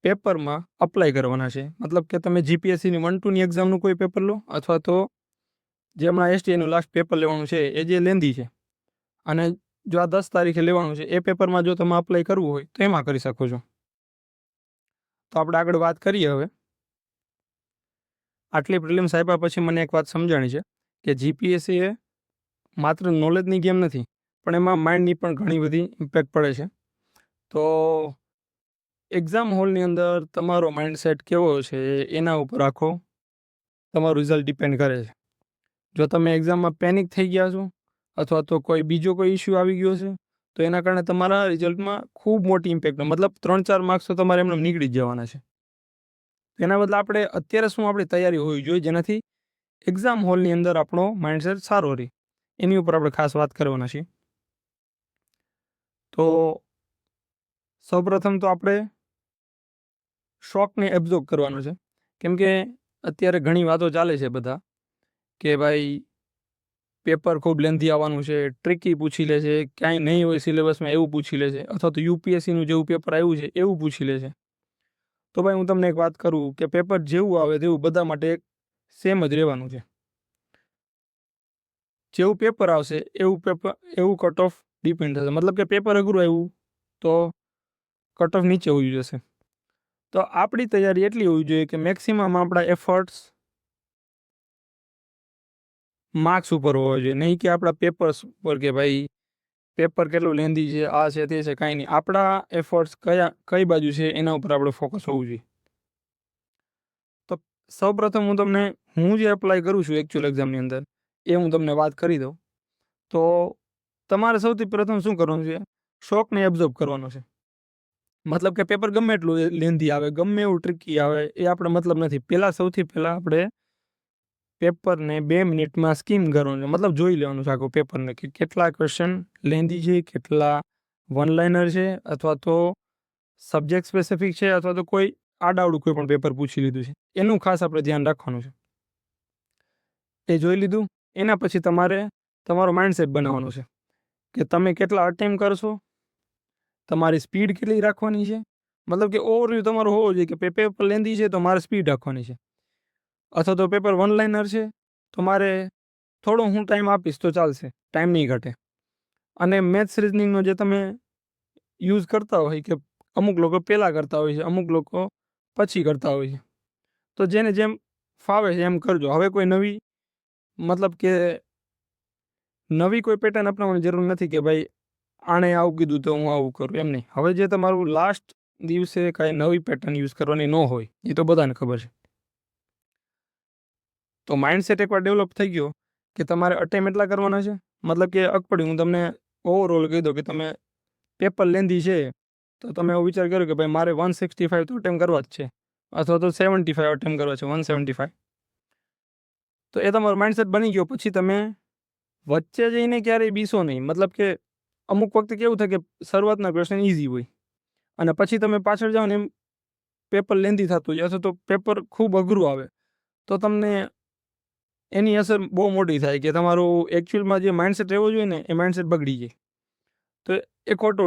[SPEAKER 2] પેપરમાં અપ્લાય કરવાના છે. મતલબ કે તમે જીપીએસસીની 1-2ની એક્ઝામનું કોઈ પેપર લો અથવા તો જે હમણાં એસટીએનું લાસ્ટ પેપર લેવાનું છે એ જે લેન્ધી છે અને જો આ 10 તારીખે લેવાનું છે એ પેપરમાં જો તમે અપ્લાય કરવું હોય તો એમાં કરી શકો છો. તો આપણે આગળ વાત કરીએ હવે. આટલી પ્રિલિમ્સ આપ્યા પછી મને એક વાત સમજાણી છે કે જીપીએસસી એ માત્ર નોલેજની ગેમ નથી પણ એમાં માઇન્ડની પણ ઘણી બધી ઇમ્પેક્ટ પડે છે. તો એક્ઝામ હોલની અંદર તમારો માઇન્ડસેટ કેવો છે એના ઉપર આખો તમારું રિઝલ્ટ ડિપેન્ડ કરે છે. જો તમે એક્ઝામમાં પેનિક થઈ ગયા છો અથવા તો કોઈ બીજો કોઈ ઇસ્યુ આવી ગયો છે તો એના કારણે તમારા રિઝલ્ટમાં ખૂબ મોટી ઇમ્પેક્ટ મતલબ 3-4 માર્ક્સ તો તમારે એમને નીકળી જ જવાના છે. એના બદલે આપણે અત્યારે શું આપણી તૈયારી હોવી જોઈએ જેનાથી એક્ઝામ હોલની અંદર આપણો માઇન્ડસેટ સારો રહે એની ઉપર આપણે ખાસ વાત કરવાના છીએ. તો સૌપ્રથમ તો આપણે શોકને એબ્ઝોર્બ કરવાનો છે. કેમ કે અત્યારે ઘણી વાતો ચાલે છે બધા કે ભાઈ પેપર ખૂબ લેન્ધી આવવાનું છે, ટ્રિકી પૂછી લે છે, ક્યાંય નહીં હોય સિલેબસમાં એવું પૂછી લે છે અથવા તો યુપીએસસીનું જેવું પેપર આવ્યું છે એવું પૂછી લે છે. તો ભાઈ હું તમને એક વાત કરું કે પેપર જેવું આવે તેવું બધા માટે સેમ જ રહેવાનું છે. જેવું પેપર આવશે એવું કટ ઓફ ડિપેન્ડ થશે. મતલબ કે પેપર અઘરું આવ્યું તો કટ ઓફ નીચે હોવી જશે. તો આપણી તૈયારી એટલી હોવી જોઈએ કે મેક્સિમમ આપણા એફર્ટ્સ માર્ક્સ ઉપર હોવા જોઈએ, નહીં કે આપણા પેપર્સ ઉપર કે ભાઈ પેપર કેટલું લેન્ધી છે, આ છે તે છે, કાંઈ નહીં. આપણા એફર્ટ્સ કઈ બાજુ છે એના ઉપર આપણે ફોકસ હોવું જોઈએ. તો સૌપ્રથમ હું જે એપ્લાય કરું છું એકચ્યુઅલ એક્ઝામની અંદર એ હું તમને વાત કરી દઉં. તો તમારે સૌથી પ્રથમ શું કરવાનું છે, શોકને એબ્ઝોર્બ કરવાનો છે. મતલબ કે પેપર ગમે એટલું લેન્ધી આવે, ગમે એવું ટ્રિકી આવે એ આપણે મતલબ નથી. સૌથી પહેલાં આપણે પેપરને 2 મિનિટમાં સ્કીમ કરવાનું છે. મતલબ જોઈ લેવાનું છે આખું પેપરને કે કેટલા ક્વેશ્ચન લેન્ધી છે, કેટલા વન લાઇનર છે અથવા તો સબ્જેક્ટ સ્પેસિફિક છે અથવા તો કોઈ આડાવડું કોઈ પણ પેપર પૂછી લીધું છે. એનું ખાસ આપણે ધ્યાન રાખવાનું છે. એ જોઈ લીધું એના પછી તમારે તમારો માઇન્ડસેટ બનાવવાનો છે કે તમે કેટલા અટેમ્પ કરશો, તમારી સ્પીડ કેટલી રાખવાની છે. મતલબ કે ઓવરવ્યૂ તમારો હોવો જોઈએ કે પેપર લેન્ધી છે તો મારે સ્પીડ રાખવાની છે અથવા તો પેપર વન લાઇનર છે તો મારે થોડો હું ટાઈમ આપીશ તો ચાલશે, ટાઈમ નહીં ઘટે. અને મેથ્સ રિઝનિંગનો જે તમે યુઝ કરતા હોય કે અમુક લોકો પહેલાં કરતા હોય છે, અમુક લોકો પછી કરતા હોય છે. તો જેને જેમ ફાવે છે એમ કરજો. હવે કોઈ નવી કોઈ પેટર્ન અપનાવવાની જરૂર નથી કે ભાઈ આણે આવું કીધું તો હું આવું કરું, એમ નહીં. હવે જે તમારું લાસ્ટ દિવસે કાંઈ નવી પેટર્ન યુઝ કરવાની ન હોય એ તો બધાને ખબર છે. તો માઇન્ડસેટ એકવાર ડેવલપ થઈ ગયો કે તમારે અટેમ્પ એટલા કરવાના છે. મતલબ કે અકપડી હું તમને ઓવરઓલ કહી દઉં કે તમે પેપર લેન્ધી છે તો તમે એવો વિચાર કર્યો કે ભાઈ મારે 165 તો અટેમ્પ કરવા જ છે અથવા તો 75 અટેમ્પ કરવા છે, 175. તો એ તમારો માઇન્ડસેટ બની ગયો પછી તમે વચ્ચે જઈને ક્યારેય બીસો નહીં. મતલબ કે અમુક વખતે કેવું થાય કે શરૂઆતના ક્વેશ્ચન ઇઝી હોય અને પછી તમે પાછળ જાઓ ને એમ પેપર લેન્ધી થતું હોય અથવા તો પેપર ખૂબ અઘરું આવે તો તમને એની અસર બહુ મોટી થાય કે તમારું એકચ્યુઅલમાં જે માઇન્ડસેટ રહેવો જોઈએ ને એ માઇન્ડસેટ બગડી જાય. તો એ ખોટો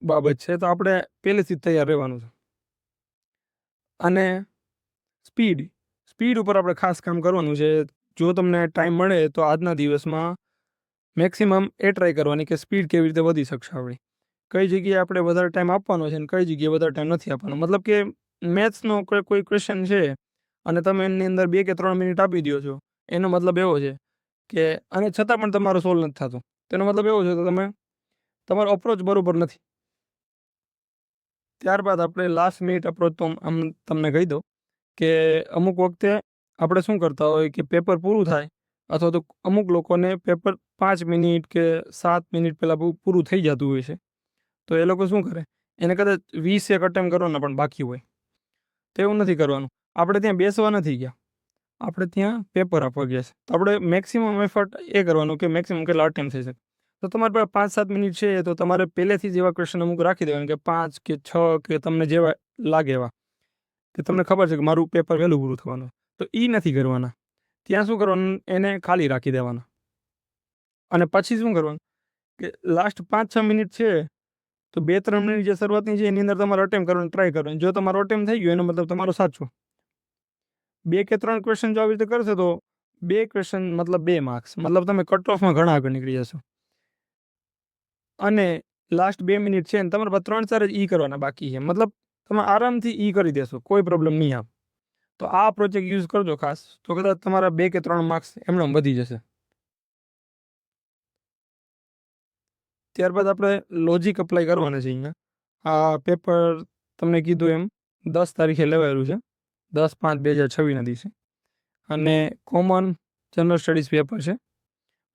[SPEAKER 2] બાબત છે. તો આપણે પહેલેથી જ તૈયાર રહેવાનું છે. અને સ્પીડ ઉપર આપણે ખાસ કામ કરવાનું છે. જો તમને ટાઈમ મળે તો આજના દિવસમાં મેક્સિમમ એ ટ્રાય કરવાની કે સ્પીડ કેવી રીતે વધી શકશે આપણી, કઈ જગ્યાએ આપણે વધારે ટાઈમ આપવાનો છે અને કઈ જગ્યાએ વધારે ટાઈમ નથી આપવાનો. મતલબ કે મેથ્સનો કોઈ ક્વેશ્ચન છે અને તમે એની અંદર 2 કે 3 મિનિટ આપી દો છો એનો મતલબ એવો છે કે અને છતાં પણ તમારો સોલ્વ નથી થતો તેનો મતલબ એવો છે કે તમારો અપ્રોચ બરાબર નથી. ત્યારબાદ આપણે લાસ્ટ મિનિટ અપ્રોચ તો આમ તમને કહી દઉં કે અમુક વખતે આપણે શું કરતા હોય કે પેપર પૂરું થાય અથવા તો અમુક લોકોને પેપર 5 મિનિટ કે 7 મિનિટ પહેલાં પૂરું થઈ જતું હોય છે. તો એ લોકો શું કરે, એને કદાચ 20 અટેમ્પ્ટ કરવાના પણ બાકી હોય. તો એવું નથી કરવાનું. આપણે ત્યાં બેસવા નથી ગયા, આપણે ત્યાં પેપર આપવા ગયા છે. તો આપણે મેક્સિમમ એફર્ટ એ કરવાનું કે મેક્સિમમ કેટલા અટેમ્પ્ટ થઈ શકે. તો તમારી પાસે 5-7 મિનિટ છે તો તમારે પહેલેથી જ એવા ક્વેશ્ચન અમુક રાખી દેવાના કે 5 કે 6 કે તમને જેવા લાગે એવા, કે તમને ખબર છે કે મારું પેપર વહેલું પૂરું થવાનું. તો એ નથી કરવાના. ત્યાં શું કરવાનું, એને ખાલી રાખી દેવાના. અને પછી શું કરવાનું કે લાસ્ટ 5-6 મિનિટ છે તો 2-3 મિનિટ જે શરૂઆતની છે એની અંદર તમારે અટેમ્પ્ટ કરવાનું ટ્રાય કરવાનું. જો તમારો અટેમ્પ્ટ થઈ ગયો એનો મતલબ તમારો સાચો. 2 કે 3 ક્વેશ્ચન જો આવી રીતે કરશો તો 2 ક્વેશ્ચન મતલબ 2 માર્ક્સ, મતલબ તમે કટ ઓફમાં ઘણા આગળ નીકળી જશો. અને લાસ્ટ 2 મિનિટ છે ને તમારા પાસે 3-4 જ કરવાના બાકી છે, મતલબ તમે આરામથી કરી દેશો, કોઈ પ્રોબ્લેમ નહીં આવે. તો આ પ્રોજેક્ટ યુઝ કરજો ખાસ, તો કદાચ તમારા 2 કે 3 માર્ક્સ એમને વધી જશે. ત્યારબાદ આપણે લોજિક અપ્લાય કરવાના છે. અહીંયા આ પેપર તમને કીધું એમ 10 તારીખે લેવાયેલું છે, 10/5/2026ના દિવસે. અને કોમન જનરલ સ્ટડીઝ પેપર છે,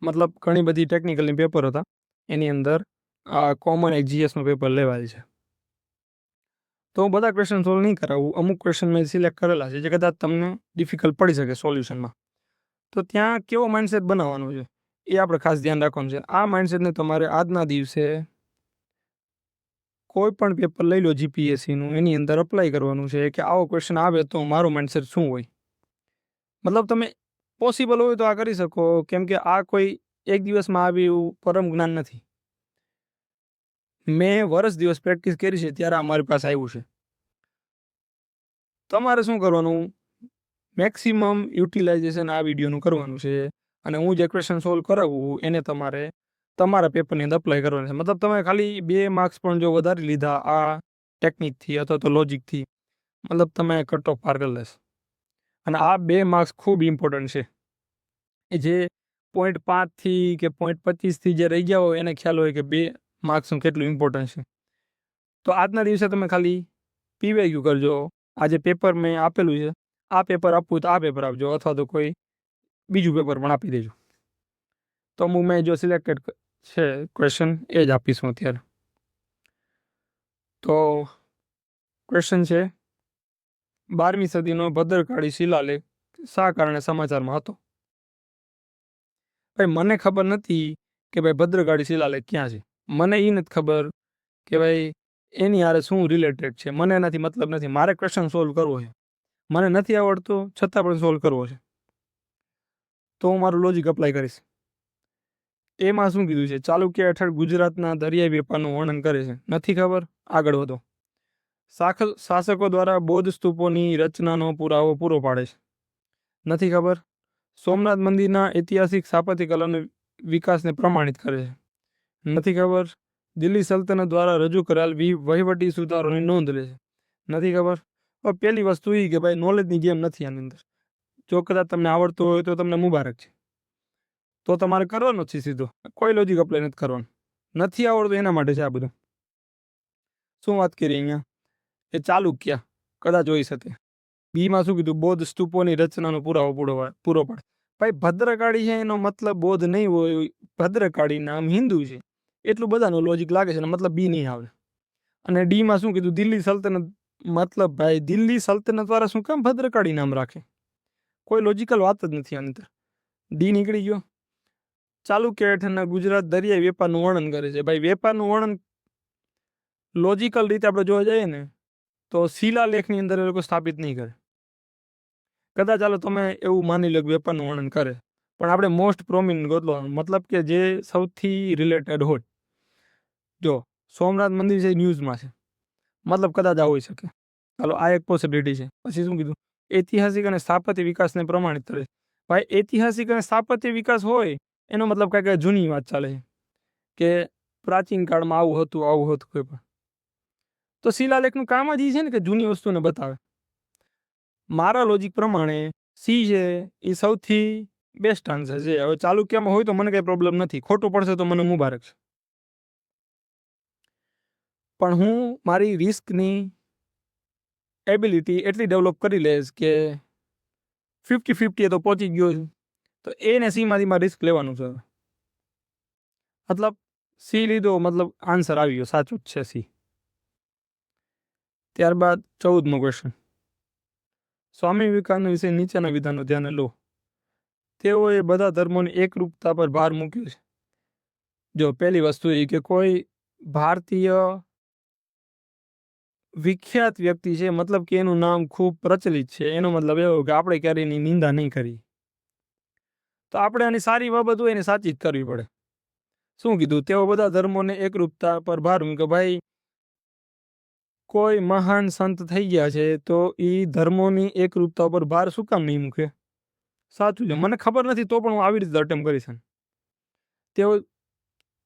[SPEAKER 2] મતલબ ઘણી બધી ટેકનિકલની પેપર હતા. એની અંદર આ કોમન એક જીએસનું પેપર લેવાયેલ છે. તો હું બધા ક્વેશ્ચન સોલ્વ નહીં કરાવું, અમુક ક્વેશ્ચન મેં સિલેક્ટ કરેલા છે જે કદાચ તમને ડિફિકલ્ટ પડી શકે સોલ્યુશનમાં. તો ત્યાં કેવો માઇન્ડસેટ બનાવવાનો છે એ આપણે ખાસ ધ્યાન રાખવાનું છે. આ માઇન્ડસેટને તમારે આજના દિવસે કોઈ પણ પેપર લઈ લો જીપીએસસીનું, એની અંદર અપ્લાય કરવાનું છે કે આવો ક્વેશ્ચન આવે તો મારો માઇન્ડસેટ શું હોય. મતલબ તમે પોસિબલ હોય તો આ કરી શકો, કેમ કે આ કોઈ એક દિવસમાં આવી એવું પરમ જ્ઞાન નથી. મેં વર્ષ દિવસ પ્રેક્ટિસ કરી છે ત્યારે અમારી પાસે આવ્યું છે. તમારે શું કરવાનું, મેક્સિમમ યુટિલાઇઝેશન આ વિડીયોનું કરવાનું છે. અને હું જે ક્વેશ્ચન સોલ્વ કરાવું એને તમારે તમારા પેપરની અંદર અપ્લાય કરવાનું છે. મતલબ તમે ખાલી 2 માર્ક્સ પણ જો વધારી લીધા આ ટેકનિકથી અથવા તો લોજિકથી, મતલબ તમે કટ ઓફ પાર કરી લેશો. અને આ 2 માર્ક્સ ખૂબ ઇમ્પોર્ટન્ટ છે. એ જે 0.5થી કે 0.25થી જે રહી ગયા હોય એને ખ્યાલ હોય કે 2 માર્ક્સનું કેટલું ઇમ્પોર્ટન્ટ છે. તો આજના દિવસે તમે ખાલી પીવાયક્યુ કરજો. આ જે પેપર મેં આપેલું છે, આ પેપર આપવું તો આ પેપર આપજો, અથવા તો કોઈ બીજું પેપર પણ આપી દેજો. તો હું મેં જો સિલેક્ટેડ છે ક્વેશ્ચન એ જ આપીશું અત્યારે. તો ક્વેશ્ચન છે, 12મી સદીનો ભદ્રકાળી શિલાલેખ શા કારણે સમાચારમાં હતો? ભાઈ મને ખબર નથી કે ભાઈ ભદ્રકાળી શિલાલેખ ક્યાં છે. મને એ નથી ખબર કે ભાઈ એની હારે શું રિલેટેડ છે. મને એનાથી મતલબ નથી. મારે ક્વેશ્ચન સોલ્વ કરવો છે, મને નથી આવડતો છતાં પણ સોલ્વ કરવો છે. તો હું મારું લોજિક અપ્લાય કરીશ. એમાં શું કીધું છે, ચાલુક્ય હેઠળ ગુજરાતના દરિયાઈ વેપારનું વર્ણન કરે છે. નથી ખબર, આગળ વધો. શાસકો દ્વારા બૌદ્ધ સ્તૂપોની રચનાનો પુરાવો પૂરો પાડે છે. નથી ખબર. સોમનાથ મંદિરના ઐતિહાસિક સ્થાપત્ય કલાના વિકાસને પ્રમાણિત કરે છે. નથી ખબર. દિલ્હી સલ્તનત દ્વારા રજૂ કરાયેલ વહીવટી સુધારોની નોંધ લે છે. નથી ખબર. પહેલી વસ્તુ એ કે ભાઈ નોલેજની ગેમ નથી આની અંદર. જો કદાચ તમને આવડતું હોય તો તમને મુબારક છે, તો તમારે કરવાનો છે સીધો, કોઈ લોજિક અપ્લાય નથી કરવાનું. નથી આવડતું એના માટે છે આ બધું. શું વાત કરી અહીંયા, એ ચાલુક્ય કદાચ હોઈ શકે. બીમાં શું કીધું, બૌદ્ધ સ્તૂપોની રચનાનો પુરાવો પૂરો પાડે. ભાઈ ભદ્રકાળી છે એનો મતલબ બૌદ્ધ નહીં હોય, ભદ્રકાળી નામ હિન્દુ છે, એટલું બધાનું લોજિક લાગે છે, મતલબ બી નહીં આવે. અને ડીમાં શું કીધું, દિલ્હી સલ્તનત, મતલબ ભાઈ દિલ્હી સલ્તનત વાળા શું કામ ભદ્રકાળી નામ રાખે, કોઈ લોજિકલ વાત જ નથી આની અંદર. ડી નીકળી ગયો. ચાલુક્ય હેઠળના ગુજરાત દરિયાઈ વેપારનું વર્ણન કરે છે. ભાઈ વેપારનું વર્ણન લોજિકલ રીતે આપણે જોવા જઈએ ને તો શિલાલેખની અંદર એ લોકો સ્થાપિત નહીં કરે. કદાચ ચાલો તમે એવું માની લો કે વેપારનું વર્ણન કરે, પણ આપણે મોસ્ટ પ્રોમિનન્ટ ગોતવાનું, મતલબ કે જે સૌથી રિલેટેડ હોય. જો સોમનાથ મંદિર છે ન્યૂઝમાં છે, મતલબ કદાચ આ હોઈ શકે. ચાલો આ એક પોસિબિલિટી છે. પછી શું કીધું, ઐતિહાસિક અને સ્થાપત્ય વિકાસને પ્રમાણિત કરે. ભાઈ ઐતિહાસિક અને સ્થાપત્ય વિકાસ હોય એનો મતલબ કાંઈક જૂની વાત ચાલે છે કે પ્રાચીન કાળમાં આવું હતું કોઈ પણ. તો શિલાલેખનું કામ જ એ છે ને કે જૂની વસ્તુને બતાવે. મારા લોજિક પ્રમાણે સી છે એ સૌથી બેસ્ટ આન્સર છે. હવે ચાલુક્યમાં હોય તો મને કંઈ પ્રોબ્લેમ નથી, ખોટું પડશે તો મને મુબારક છે. પણ હું મારી રિસ્કની એબિલિટી એટલી ડેવલપ કરી લઈશ કે 50-50 તો પહોંચી ગયો છું. તો એ ને સીમાંથી મારે રિસ્ક લેવાનું છે. મતલબ સી લીધો, મતલબ આન્સર આવી ગયો, સાચું જ છે સી. ત્યારબાદ 14મો ક્વેશ્ચન. સ્વામી વિવેકાનંદ વિશે નીચેના વિધાનો ધ્યાને લો. તેઓએ બધા ધર્મોની એકરૂપતા પર ભાર મૂક્યો છે. જો પહેલી વસ્તુ એ કે કોઈ ભારતીય વિખ્યાત વ્યક્તિ છે, મતલબ કે એનું નામ ખૂબ પ્રચલિત છે, એનો મતલબ એવો કે આપણે ક્યારેય એની નિંદા નહીં કરી. તો આપણે આની સારી બાબત હોય એને સાચી જ કરવી પડે. શું કીધું? તેઓ બધા ધર્મોને એકરૂપતા પર ભાર મૂક્યો. ભાઈ કોઈ મહાન સંત થઈ ગયા છે તો એ ધર્મોની એકરૂપતા પર ભાર શું કામ નહીં મૂકે? સાચું છે. મને ખબર નથી તો પણ હું આવી રીતે અટેમ્પ કરીશ. તેઓ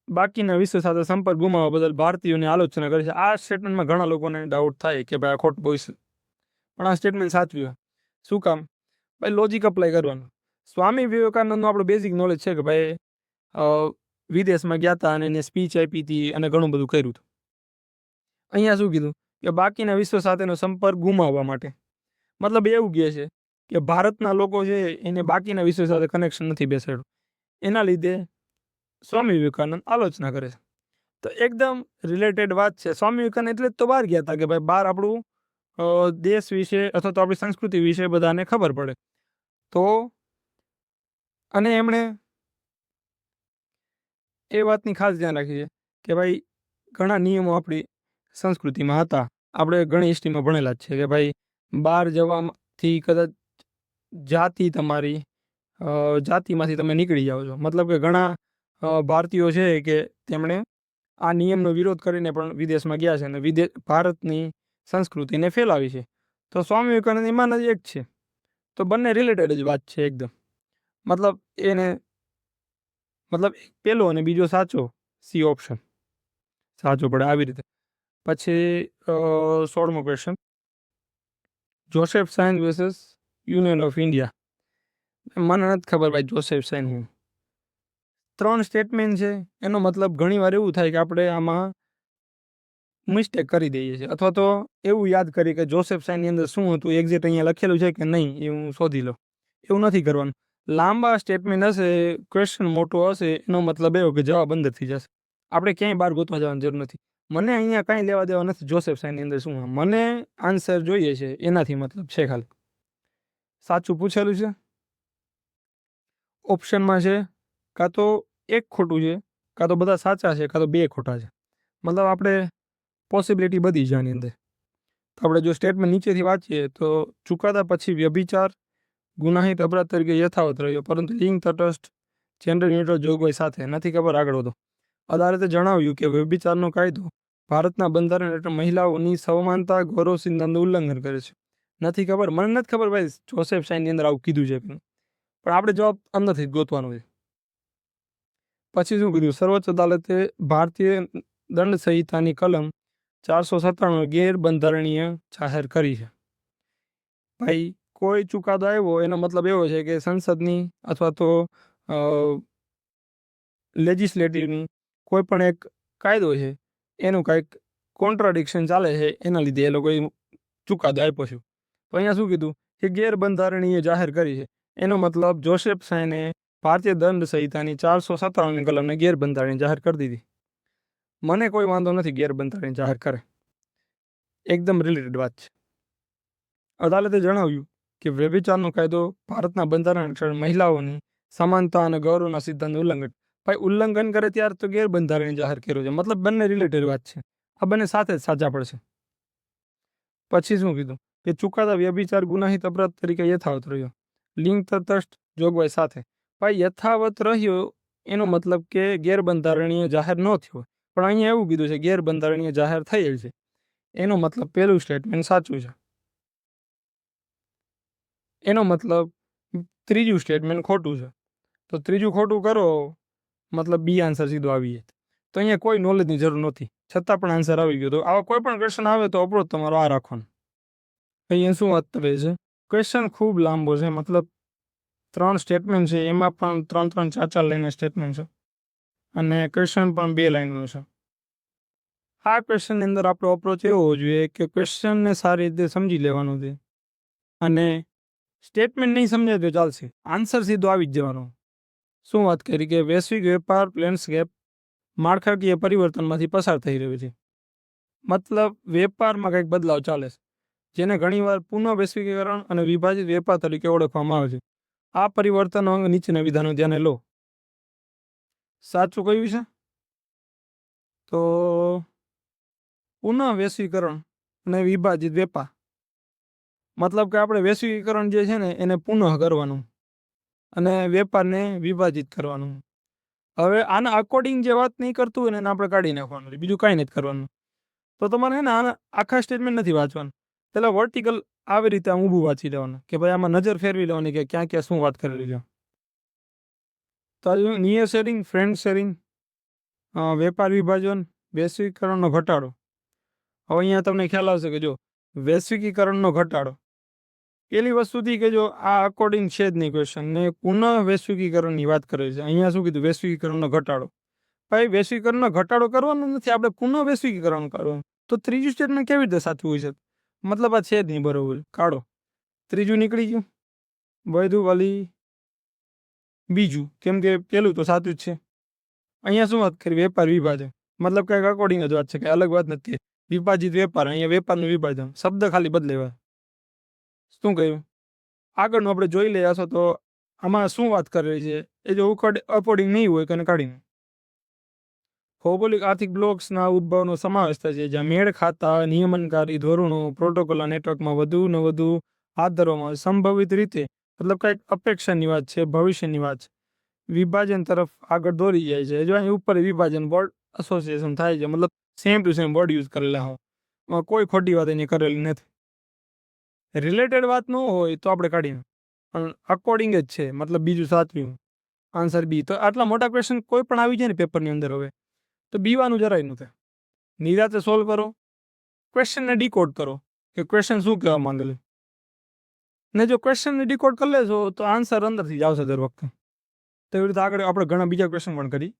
[SPEAKER 2] બાકીના વિશ્વ સાથે સંપર્ક ગુમાવવા બદલ ભારતીયોની આલોચના કરે છે. આ સ્ટેટમેન્ટમાં ઘણા લોકોને ડાઉટ થાય કે ભાઈ આ ખોટ બોલશે, પણ આ સ્ટેટમેન્ટ સાચું છે. શું કામ? ભાઈ લોજિક અપ્લાય કરવાનું. સ્વામી વિવેકાનંદનું આપણું બેઝિક નોલેજ છે કે ભાઈ વિદેશમાં ગયા હતા અને એને સ્પીચ આપી હતી અને ઘણું બધું કર્યું હતું. અહીંયા શું કીધું કે બાકીના વિશ્વ સાથેનો સંપર્ક ગુમાવવા માટે. મતલબ એવું કહે છે કે ભારતના લોકો છે એને બાકીના વિશ્વ સાથે કનેક્શન નથી બેસાડ્યું, એના લીધે સ્વામી વિવેકાનંદ આલોચના કરે છે. તો એકદમ રિલેટેડ વાત છે. સ્વામી વિવેકાનંદ એટલે જ તો બહાર ગયા હતા કે ભાઈ બહાર આપણું દેશ વિશે અથવા તો આપણી સંસ્કૃતિ વિશે બધાને ખબર પડે. તો અને એમણે એ વાતની ખાસ ધ્યાન રાખી છે કે ભાઈ ઘણા નિયમો આપણી સંસ્કૃતિમાં હતા. આપણે ઘણી હિસ્ટ્રીમાં ભણેલા જ છે કે ભાઈ બહાર જવાથી કદાચ તમારી જાતિમાંથી તમે નીકળી જાઓ છો. મતલબ કે ઘણા ભારતીયો છે કે તેમણે આ નિયમનો વિરોધ કરીને પણ વિદેશમાં ગયા છે અને ભારતની સંસ્કૃતિને ફેલાવી છે. તો સ્વામી વિવેકાનંદ એમાં જ એક છે. તો બંને રિલેટેડ જ વાત છે એકદમ. મતલબ એને મતલબ પેલો અને બીજો સાચો, સી ઓપ્શન સાચો પડે આવી રીતે. પછી 16મો question. Joseph Shine versus Union of India. મને નથી ખબર ભાઈ જોસેફ સાયન્સ હું. 3 સ્ટેટમેન્ટ છે. એનો મતલબ ઘણી વાર એવું થાય કે આપણે આમાં મિસ્ટેક કરી દઈએ છીએ અથવા તો એવું યાદ કરીએ કે જોસેફ સાયન્સની અંદર શું હતું એક્ઝેક્ટ અહીંયા લખેલું છે કે નહીં એ હું શોધી લઉં. એવું નથી કરવાનું. લાંબા સ્ટેટમેન્ટ હશે, ક્વેશ્ચન મોટો હશે, એનો મતલબ એવો કે જવાબ અંદરથી જશે. આપણે ક્યાંય બહાર ગોતવા જવાની જરૂર નથી. મને અહીંયા કાંઈ લેવા દેવા નથી જોસેફ સાયન્સની અંદર શું. મને આન્સર જોઈએ છે એનાથી મતલબ છે ખાલી. સાચું પૂછેલું છે. ઓપ્શનમાં છે કાં તો એક ખોટું છે, કાં તો બધા સાચા છે, કાં તો 2 ખોટા છે. મતલબ આપણે પોસિબિલિટી બધી છે આની અંદર. તો આપણે જો સ્ટેટમેન્ટ નીચેથી વાંચીએ તો ચુકાદા પછી વ્યભિચાર ગુનાહિત અપરાધ તરીકે યથાવત રહ્યો, પરંતુ લિંગ તટસ્થ જેન્ડર ન્યુટ્રલ જોગવાઈ સાથે. નથી ખબર, આગળ વધો. અદાલતે જણાવ્યું કે વ્યભિચારનો કાયદો ભારતના બંધારણ હેઠળ મહિલાઓની સમાનતા ગૌરવ સિદ્ધાંતનું ઉલ્લંઘન કરે છે. નથી ખબર, મને નથી ખબર ભાઈ જોસેફ સાયન્સની અંદર આવું કીધું છે, પણ આપણે જવાબ અંદરથી જ ગોતવાનો છે. પછી શું કીધું? સર્વોચ્ચ અદાલતે ભારતીય દંડ સંહિતાની કલમ 497 ગેરબંધારણીય જાહેર કરી છે. ભાઈ કોઈ ચુકાદો આવ્યો એનો મતલબ એવો છે કે સંસદની અથવા તો લેજિસ્લેટિવની કોઈ પણ એક કાયદો છે એનું કાંઈક કોન્ટ્રાડિક્શન ચાલે છે, એના લીધે એ લોકોએ ચુકાદો આપ્યો છે. તો અહીંયા શું કીધું કે ગેરબંધારણીય જાહેર કરી છે. એનો મતલબ જોસેફ સાયને ભારતીય દંડ સંહિતાની 497 કલમને ગેરબંધારણીય જાહેર કરી દીધી. મને કોઈ વાંધો નથી ગેરબંધારણીય જાહેર કરે, એકદમ રિલેટેડ વાત છે. અદાલતે જણાવ્યું કે વ્યભિચારનો કાયદો ભારતના બંધારણ હેઠળ મહિલાઓની સમાનતા અને ગૌરવના સિદ્ધાંતનું ઉલ્લંઘન. ભાઈ ઉલ્લંઘન કરે ત્યારે તો ગેરબંધારણીય જાહેર કર્યું છે. મતલબ બંને રિલેટેડ વાત છે. આ બંને સાથે જ સાચા પડશે. પછી શું કીધું કે ચુકાદા વ્યભિચાર ગુનાહિત અપરાધ તરીકે યથાવત રહ્યો, લિંગ તટસ્થ જોગવાઈ સાથે. ભાઈ યથાવત રહ્યો એનો મતલબ કે ગેરબંધારણીય જાહેર ન થયો, પણ અહીંયા એવું કીધું છે ગેરબંધારણીય જાહેર થયેલ છે. એનો મતલબ પહેલું સ્ટેટમેન્ટ સાચું છે. એનો મતલબ ત્રીજું સ્ટેટમેન્ટ ખોટું છે. તો ત્રીજું ખોટું કરો મતલબ બી આન્સર સીધો આવી જાય. તો અહીંયા કોઈ નોલેજની જરૂર નથી, છતાં પણ આન્સર આવી ગયો. તો આવા કોઈ પણ ક્વેશ્ચન આવે તો અપ્રોચ તમારો આ રાખવાનો. અહીંયા શું વાત કરે છે? ક્વેશ્ચન ખૂબ લાંબો છે, મતલબ 3 સ્ટેટમેન્ટ છે, એમાં પણ 3 4 લાઈનના સ્ટેટમેન્ટ છે અને ક્વેશ્ચન પણ 2 લાઈનનો છે. આ ક્વેશ્ચનની અંદર આપણો અપ્રોચ એવો હોવો જોઈએ કે ક્વેશ્ચનને સારી રીતે સમજી લેવાનું છે અને સ્ટેટમેન્ટ નહીં સમજાય તો ચાલશે, આન્સર સીધો આવી જ જવાનો. શું વાત કરી કે વૈશ્વિક વેપાર લેન્ડસ્કેપ માળખાકીય પરિવર્તનમાંથી પસાર થઈ રહ્યું છે. મતલબ વેપારમાં કંઈક બદલાવ ચાલે છે, જેને ઘણીવાર પુનઃ વૈશ્વિકીકરણ અને વિભાજિત વેપાર તરીકે ઓળખવામાં આવે છે. આ પરિવર્તનો અંગે નીચેના વિધાનો ધ્યાને લો. સાચું કયું છે? તો પુનઃ વૈશ્વિકરણ અને વિભાજિત વેપાર. મતલબ કે આપણે વૈશ્વિકીકરણ જે છે ને એને પુનઃ કરવાનું અને વેપારને વિભાજિત કરવાનું. હવે આના અકોર્ડિંગ જે વાત નહીં કરતું હોય ને એને આપણે કાઢી નાખવાનું, બીજું કાંઈ નથી કરવાનું. તો તમારે છે ને આના આખા સ્ટેટમેન્ટ નથી વાંચવાનું, પહેલાં વર્ટિકલ આવી રીતે આમ ઊભું વાંચી લેવાનું કે ભાઈ આમાં નજર ફેરવી લેવાની કે ક્યાં ક્યાં શું વાત કરેલી છે. તો નિયર શેરિંગ, ફ્રેન્ડ શેરિંગ, વેપાર વિભાજન, વૈશ્વિકીકરણનો ઘટાડો. હવે અહીંયા તમને ખ્યાલ આવશે કે જો વૈશ્વિકીકરણનો ઘટાડો પેલી વસ્તુથી કે જો આ અકોર્ડિંગ છે જ નહીં ક્વેશ્ચન, ને પુનઃ વૈશ્વિકીકરણની વાત કરે છે. અહીંયા શું કીધું? વૈશ્વિકીકરણનો ઘટાડો. ભાઈ વૈશ્વિકીકરણનો ઘટાડો કરવાનો નથી, આપણે પુનઃ વૈશ્વિકીકરણ કરવાનું. તો ત્રીજું સ્ટેટમેન્ટ કેવી રીતે સાચું હોય છે? મતલબ આ છે જ નહીં બરોબર, કાઢો. ત્રીજું નીકળી ગયું, વધુ વળી બીજું, કેમ કે પેલું તો સાચું જ છે. અહીંયા શું વાત કરી? વેપાર વિભાજન. મતલબ કંઈક અકોર્ડિંગ જ વાત છે, કંઈ અલગ વાત નથી. વિભાજિત વેપાર, અહીંયા વેપારનું વિભાજન, શબ્દ ખાલી બદલેવા. શું કહ્યું? આગળનું આપણે જોઈ લઈએ છો તો આમાં શું વાત કરેલી છે એ જો અકોર્ડિંગ નહીં હોય તો એને કાઢીને. ભૌગોલિક આર્થિક બ્લોક્સના ઉદ્ભવનો સમાવેશ થાય છે, જ્યાં મેળ ખાતા નિયમનકારી ધોરણો પ્રોટોકોલ નેટવર્કમાં વધુ ને વધુ હાથ ધરવામાં આવે. સંભવિત રીતે મતલબ કંઈક અપેક્ષાની વાત છે, ભવિષ્યની વાત છે. વિભાજન તરફ આગળ દોરી જાય છે. જો અહીં ઉપર વિભાજન વર્ડ એસોસિએશન થાય છે, મતલબ same to same word use કરેલા હોય, કોઈ ખોટી વાત એની કરેલી નથી. રિલેટેડ વાત ન હોય તો આપણે કાઢીએ, પણ અકોર્ડિંગ જ છે, મતલબ બીજું સાચું. Answer B. તો આટલા મોટા ક્વેશ્ચન કોઈ પણ આવી જાય ને પેપરની અંદર હવે તો બીવાનું જરાય નથી. નિરાતે સોલ્વ કરો, ક્વેશ્ચનને ડીકોડ કરો કે ક્વેશ્ચન શું કહેવા માંગેલું, ને જો ક્વેશ્ચનને ડીકોડ કરી લેશો તો આન્સર અંદરથી જ આવશે દર વખતે. તો એવી રીતે આગળ આપણે ઘણા બીજા ક્વેશ્ચન પણ કરી.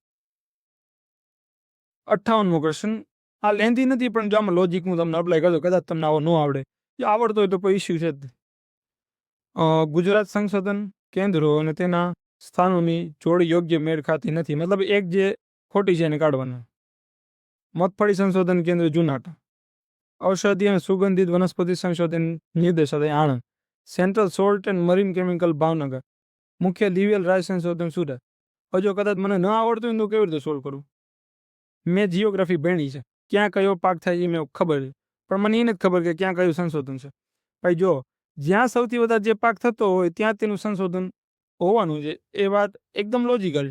[SPEAKER 2] 58મો ક્વેશ્ચન, આ લેન્ધી નથી પણ જો આમાં લોજિક હું તમને અપ્લાય કરજો, કદાચ તમને આવો ન આવડે, જો આવડતો હોય તો કોઈ ઇસ્યુ છે જ. ગુજરાત સંશોધન કેન્દ્રો અને તેના સ્થાનોની જોડી યોગ્ય મેળ ખાતી નથી, મતલબ એક જે ખોટી છે એને કાઢવાના. મગફળી સંશોધન કેન્દ્ર જુનાગઢ, ઔષધિ અને સુગંધિત વનસ્પતિ સંશોધન નિર્દેશાલય Anand, central salt and marine chemical Bhavnagar, મુખ્ય દિવ્યલ રાય સંશોધન સુરત. હવે જો કદાચ મને ન આવડતું હોય તો કેવી રીતે સોલ્વ કરું? મેં જીઓગ્રાફી ભણી છે, ક્યાં કયો પાક થાય એ મેં ખબર છે, પણ મને એ નથી ખબર કે ક્યાં કયું સંશોધન છે. ભાઈ જો જ્યાં સૌથી વધારે જે પાક થતો હોય ત્યાં તેનું સંશોધન હોવાનું છે, એ વાત એકદમ લોજિકલ.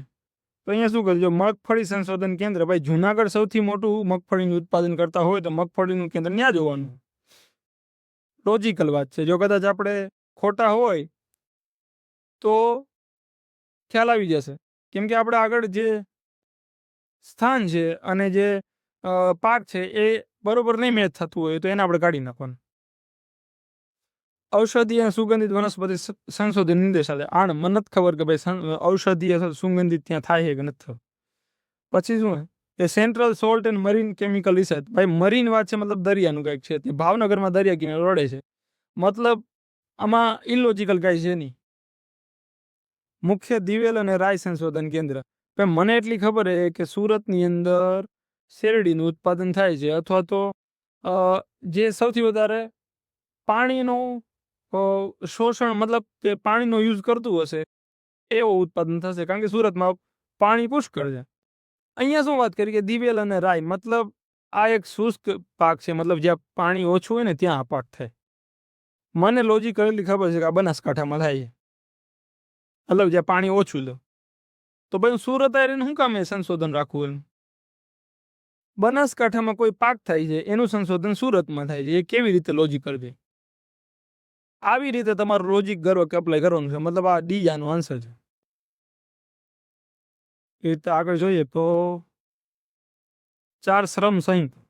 [SPEAKER 2] તો અહીંયા શું કરજો? મગફળી સંશોધન કેન્દ્ર, ભાઈ જુનાગઢ સૌથી મોટું મગફળીનું ઉત્પાદન કરતા હોય તો મગફળીનું કેન્દ્ર ત્યાં જ હોવાનું. લોજિકલ વાત છે. જો કદાચ આપણે ખોટા હોય તો ખ્યાલ આવી જશે, કેમ કે આપણે આગળ જે સ્થાન છે અને જે પાક છે એ બરોબર નહીં મેચ થતું હોય તો એને આપણે કાઢી નાખવાનું. ઔષધિ અને સુગંધિત વનસ્પતિ સંશોધન નિર્દેશાલય આણંદ, મને નથી ખબર કે ભાઈ ઔષધિ સુગંધિત ત્યાં થાય છે કે નથી. પછી શું એ central salt and marine chemical research, ભાઈ મરીન વાત છે, મતલબ દરિયાનું કંઈક છે, તે ભાવનગરમાં દરિયા કિનારે રડે છે, મતલબ આમાં ઇલોજિકલ કાંઈ છે નહીં. મુખ્ય દિવેલ અને રાય સંશોધન કેન્દ્ર, ભાઈ મને એટલી ખબર છે કે સુરતની અંદર શેરડીનું ઉત્પાદન થાય છે, અથવા તો જે સૌથી વધારે પાણીનું શોષણ, મતલબ કે પાણીનો યુઝ કરતું હશે એવો ઉત્પાદન થશે, કારણ કે સુરતમાં પાણી પુષ્કળ છે. અહીંયા શું વાત કરી કે દિવેલ અને રાય, મતલબ આ એક શુષ્ક પાક છે, મતલબ જ્યાં પાણી ઓછું હોય ને ત્યાં આ પાક થાય. મને લોજિકલી ખબર છે કે આ બનાસકાંઠામાં થાય છે, મતલબ જ્યાં પાણી ઓછું લે. તો ભાઈ સુરત આવીને શું કામ એ સંશોધન રાખવું? એનું બનાસકાંઠામાં કોઈ પાક થાય છે એનું સંશોધન સુરતમાં થાય છે, એ કેવી રીતે લોજિકલ છે? આવી રીતે તમારું લોજિક કરો કે અપ્લાય કરવાનું છે, મતલબ આ ડી આનો આન્સર છે. એ રીતે આગળ જોઈએ તો 4 શ્રમ સંહિતા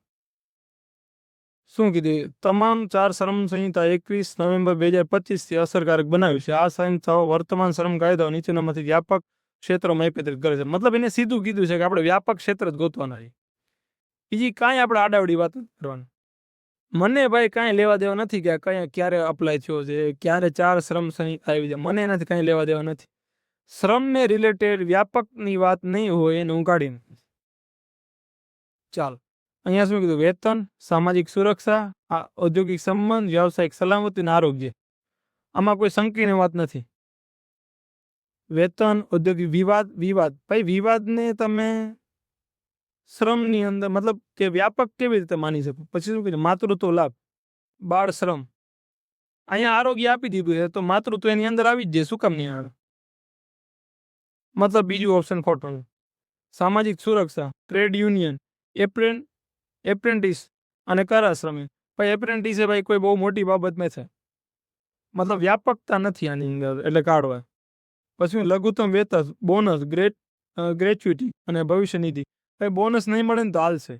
[SPEAKER 2] શું કીધી? તમામ 4 શ્રમ સંહિતા 21 નવેમ્બર 2025 થી અસરકારક બનાવ્યું છે. આ સંહિતાઓ વર્તમાન શ્રમ કાયદાઓ નીચેનામાંથી વ્યાપક ક્ષેત્રોમાં એકત્રિત કરે છે. મતલબ એને સીધું કીધું છે કે આપણે વ્યાપક ક્ષેત્ર જ ગોતવાના છે, બીજી કાંઈ આપણે આડાવડી વાત કરવાની. મને ભાઈ કાંઈ લેવા દેવા નથી કે આ ક્યારે અપ્લાય થયો છે, ક્યારે 4 શ્રમ સંહિતા આવી છે, મને એનાથી કાંઈ લેવા દેવા નથી. શ્રમને રિલેટેડ વ્યાપકની વાત નહીં હોય એને હું કાઢી નાખીશ. ચાલો, અહીંયા શું કીધું? વેતન, સામાજિક સુરક્ષા, ઔદ્યોગિક સંબંધ, વ્યવસાયિક સલામતી અને આરોગ્ય. આમાં કોઈ સંકીર્ણ વાત નથી. વેતન, ઔદ્યોગિક વિવાદ ભાઈ વિવાદને તમે શ્રમની અંદર મતલબ કે વ્યાપક કેવી રીતે માની શકો? પછી શું કીધું? માતૃત્વ લાભ, બાળ શ્રમ. અહીંયા આરોગ્ય આપી દીધું છે તો માતૃત્વ એની અંદર આવી જ જાય. શું કામ નહીં આવે? મતલબ બીજું ઓપ્શન ખોટું. સામાજિક સુરક્ષા, ટ્રેડ યુનિયન, એપ્રેન્ટિસ અને કરાશ્રમી. ભાઈ એપ્રેન્ટિસ એ ભાઈ કોઈ બહુ મોટી બાબત મેં છે, મતલબ વ્યાપકતા નથી આની અંદર, એટલે કાઢવા. પછી લઘુત્તમ વેતન, બોનસ, ગ્રેચ્યુટી અને ભવિષ્ય નિધિ. ભાઈ બોનસ નહીં મળે ને તો હાલશે,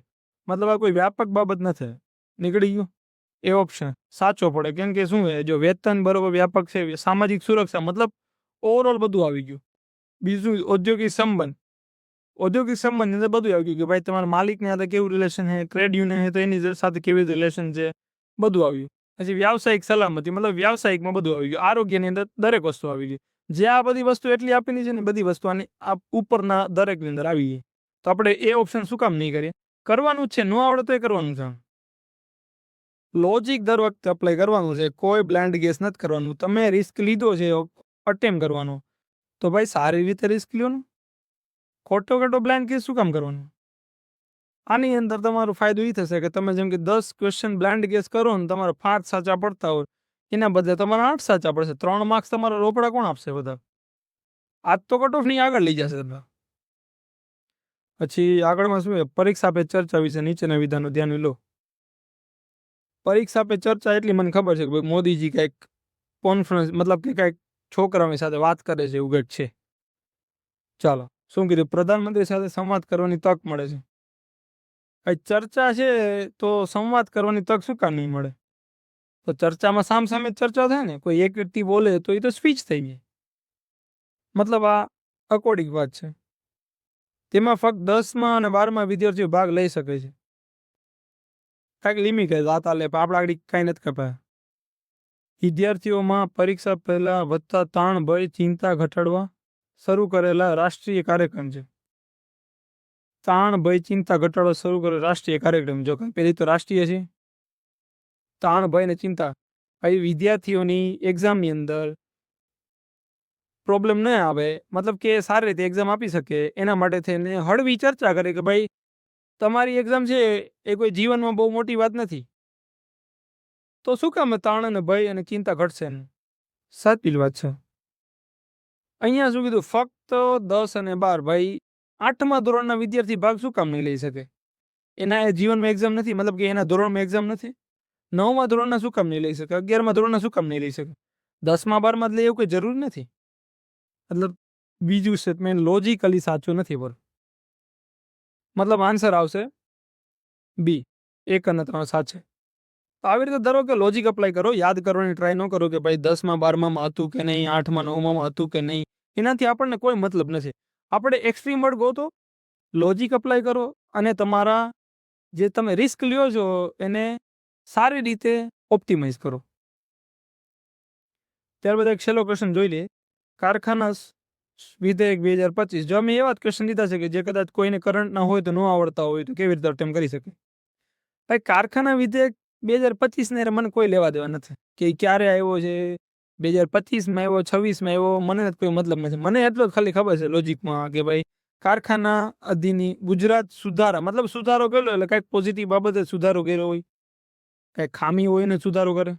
[SPEAKER 2] મતલબ આ કોઈ વ્યાપક બાબત નથી. નીકળી ગયું એ ઓપ્શન સાચો પડે, કેમ કે શું છે, જો વેતન બરોબર વ્યાપક છે, સામાજિક સુરક્ષા મતલબ ઓવરઓલ બધું આવી ગયું. બીજું ઔદ્યોગિક સંબંધ ની અંદર બધું આવી ગયું કે ભાઈ તમારા માલિકની સાથે કેવું રિલેશન છે, ટ્રેડ યુનિયન છે તો એની સાથે કેવી રિલેશન છે, બધું આવ્યું. પછી વ્યાવસાયિક સલામતી મતલબ વ્યાવસાયિકમાં બધું આવી ગયું. આરોગ્યની અંદર દરેક વસ્તુ આવી ગઈ. જે આ બધી વસ્તુ એટલી આપેલી છે ને, બધી વસ્તુ આની આ ઉપરના દરેકની અંદર આવી ગઈ. તો આપણે એ ઓપ્શન શું કામ નહીં કરીએ? કરવાનું જ છે, ન આવડે તો એ કરવાનું છે. લોજિક દર વખતે અપ્લાય કરવાનું છે, કોઈ બ્લાઇન્ડ ગેસ નથી કરવાનું. તમે રિસ્ક લીધો છે અટેમ્પ કરવાનો, તો ભાઈ સારી રીતે રિસ્ક લ્યો ને. ખોટો બ્લાઇન્ડ ગેસ શું કામ કરવાનું? આની અંદર તમારો ફાયદો એ થશે કે તમે જેમ કે 10 ક્વેશ્ચન બ્લાઇન્ડ ગેસ કરો ને, તમારા 5 સાચા પડતા હોય એના બદલે તમારા 8 સાચા પડશે. 3 માર્ક્સ તમારા રોકડા કોણ આપશે? બધા આજ તો કટ ઓફ ની આગળ લઈ જશે. પછી આગળમાં શું છે? પરીક્ષા પે ચર્ચા વિશે નીચેના વિધાનો ધ્યાન લો. પરીક્ષા પે ચર્ચા એટલી મને ખબર છે કે મોદીજી કંઈક કોન્ફરન્સ મતલબ કે કંઈક છોકરાઓની સાથે વાત કરે છે એવું કંઈક છે. ચાલો, શું કીધું? પ્રધાનમંત્રી સાથે સંવાદ કરવાની તક મળે છે. ચર્ચા છે તો સંવાદ કરવાની તક શું કામ નહીં મળે? તો ચર્ચામાં સામસામે ચર્ચા થાય ને, કોઈ એક વ્યક્તિ બોલે તો એ તો સ્પીચ થઈ ગઈ. મતલબ આ અકોર્ડિંગ વાત છે. તેમાં ફક્ત 10મા અને 12મા વિદ્યાર્થીઓ ભાગ લઈ શકે છે. કાંઈક લિમિટ છે, વાત આલે આપણે આગળ કાંઈ નથી કપાય. વિદ્યાર્થીઓમાં પરીક્ષા પહેલા વધતા તાણ, ભય, ચિંતા ઘટાડવા શરૂ કરેલા રાષ્ટ્રીય કાર્યક્રમ છે. તાણ, ભય, ચિંતા ઘટાડવા શરૂ કરેલો રાષ્ટ્રીય કાર્યક્રમ. જો પેલી તો રાષ્ટ્રીય છે, તાણ, ભય ને ચિંતા. ભાઈ વિદ્યાર્થીઓની એક્ઝામની અંદર પ્રોબ્લેમ ન આવે, મતલબ કે સારી રીતે એક્ઝામ આપી શકે, એના માટે થઈને હળવી ચર્ચા કરે કે ભાઈ તમારી એક્ઝામ છે એ કોઈ જીવનમાં બહુ મોટી વાત નથી, તો શું કામ તાણ અને ભય અને ચિંતા ઘટશે ને? સાચી વાત છે. અહીંયા શું કીધું? ફક્ત 10 અને 12. ભાઈ 8મા ધોરણના વિદ્યાર્થી ભાગ શું કામ નહીં લઈ શકે? એના જીવનમાં એક્ઝામ નથી, મતલબ કે એના ધોરણમાં એક્ઝામ નથી. 9મા ધોરણના શું કામ નહીં લઈ શકે? 11મા ધોરણના શું કામ નહીં લઈ શકે? 10મા 12મા લે એવું કોઈ જરૂર નથી. મતલબ બીજું સ્ટેટમેન્ટ લોજિકલી સાચું નથી બોલ. મતલબ આન્સર આવશે બી, 1 અને 3 સાચે. આવી રીતે ધારો કે લોજિક અપ્લાય કરો, યાદ કરવાની ટ્રાય ન કરો કે ભાઈ 10મા 12મા હતું કે નહીં, 8મા 9મા હતું કે નહીં. એનાથી આપણને કોઈ મતલબ નથી. આપણે એક્સ્ટ્રીમ વર્ડ ગોતો, લોજિક અપ્લાય કરો અને તમારા જે તમે રિસ્ક લ્યો છો એને સારી રીતે ઓપ્ટિમાઇઝ કરો. ત્યારબાદ એક છેલ્લો ક્વેશ્ચન જોઈ લઈએ. કારખાના વિધેયક 2025. જો અમે એવા જ ક્વેશ્ચન લીધા છે કે જે કદાચ કોઈને કરંટ ના હોય તો ન આવડતા હોય તો કેવી રીતે અટેમ્પ કરી શકે. ભાઈ કારખાના વિધેયક 2025 ને મને કોઈ લેવા દેવા નથી કે ક્યારે આવ્યો છે, 2025માં આવ્યો, 26માં આવ્યો, મને કોઈ મતલબ નથી. મને એટલો જ ખાલી ખબર છે લોજિકમાં કે ભાઈ કારખાના અધિનિયમ ગુજરાત સુધારા, મતલબ સુધારો કર્યો એટલે કાંઈક પોઝિટિવ બાબતે સુધારો કર્યો હોય, કાંઈક ખામી હોય ને સુધારો કરે.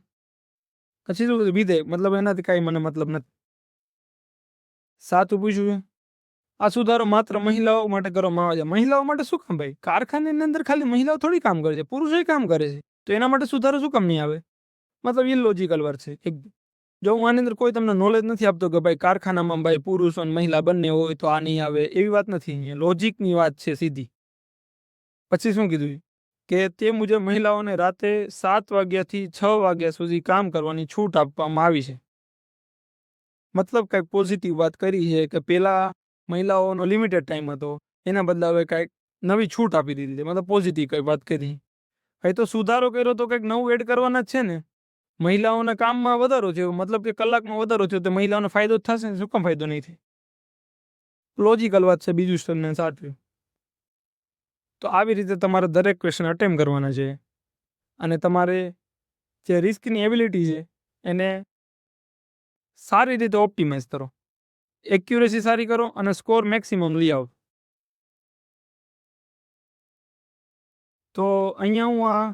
[SPEAKER 2] પછી શું વિધેયક, મતલબ એનાથી કાંઈ મને મતલબ નથી. સાચું પૂછ્યું છે. આ સુધારો માત્ર મહિલાઓ માટે કરવામાં આવે છે. મહિલાઓ માટે શું કામ ભાઈ? કારખાનાની અંદર ખાલી મહિલાઓ થોડી કામ કરે છે, પુરુષો કામ કરે છે, તો એના માટે સુધારો શું કામ નહીં આવે? મતલબ ઇલોજિકલ વર્ડ છે એકદમ. જો હું આની અંદર કોઈ તમને નોલેજ નથી આપતો કે ભાઈ કારખાનામાં ભાઈ પુરુષ અને મહિલા બંને હોય તો આ નહીં આવે, એવી વાત નથી. અહીંયા લોજિકની વાત છે સીધી. પછી શું કીધું કે તે મુજબ મહિલાઓને રાતે 7 વાગ્યાથી 6 વાગ્યા સુધી કામ કરવાની છૂટ આપવામાં આવી છે. મતલબ કંઈક પોઝિટિવ વાત કરી છે કે પેલા મહિલાઓનો લિમિટેડ ટાઈમ હતો, એના બદલે હવે કંઈક નવી છૂટ આપી દીધી છે, મતલબ પોઝિટિવ કંઈ વાત કરી. એ તો સુધારો કર્યો તો કંઈક નવું એડ કરવાના જ છે ને. મહિલાઓના કામમાં વધારો છે, મતલબ કે કલાકમાં વધારો છે, તો મહિલાઓને ફાયદો જ થશે ને, શું કામ ફાયદો નહીં થાય? લોજિકલ વાત છે, બીજું સ્ટરને સાચવ્યું. તો આવી રીતે તમારે દરેક ક્વેશ્ચન અટેમ્પ કરવાના છે અને તમારે જે રિસ્કની એબિલિટી છે એને સારી રીતે ઓપ્ટિમાઇઝ કરો, એક્યુરેસી સારી કરો અને સ્કોર મેક્સિમમ લઈ આવો. તો અહીંયા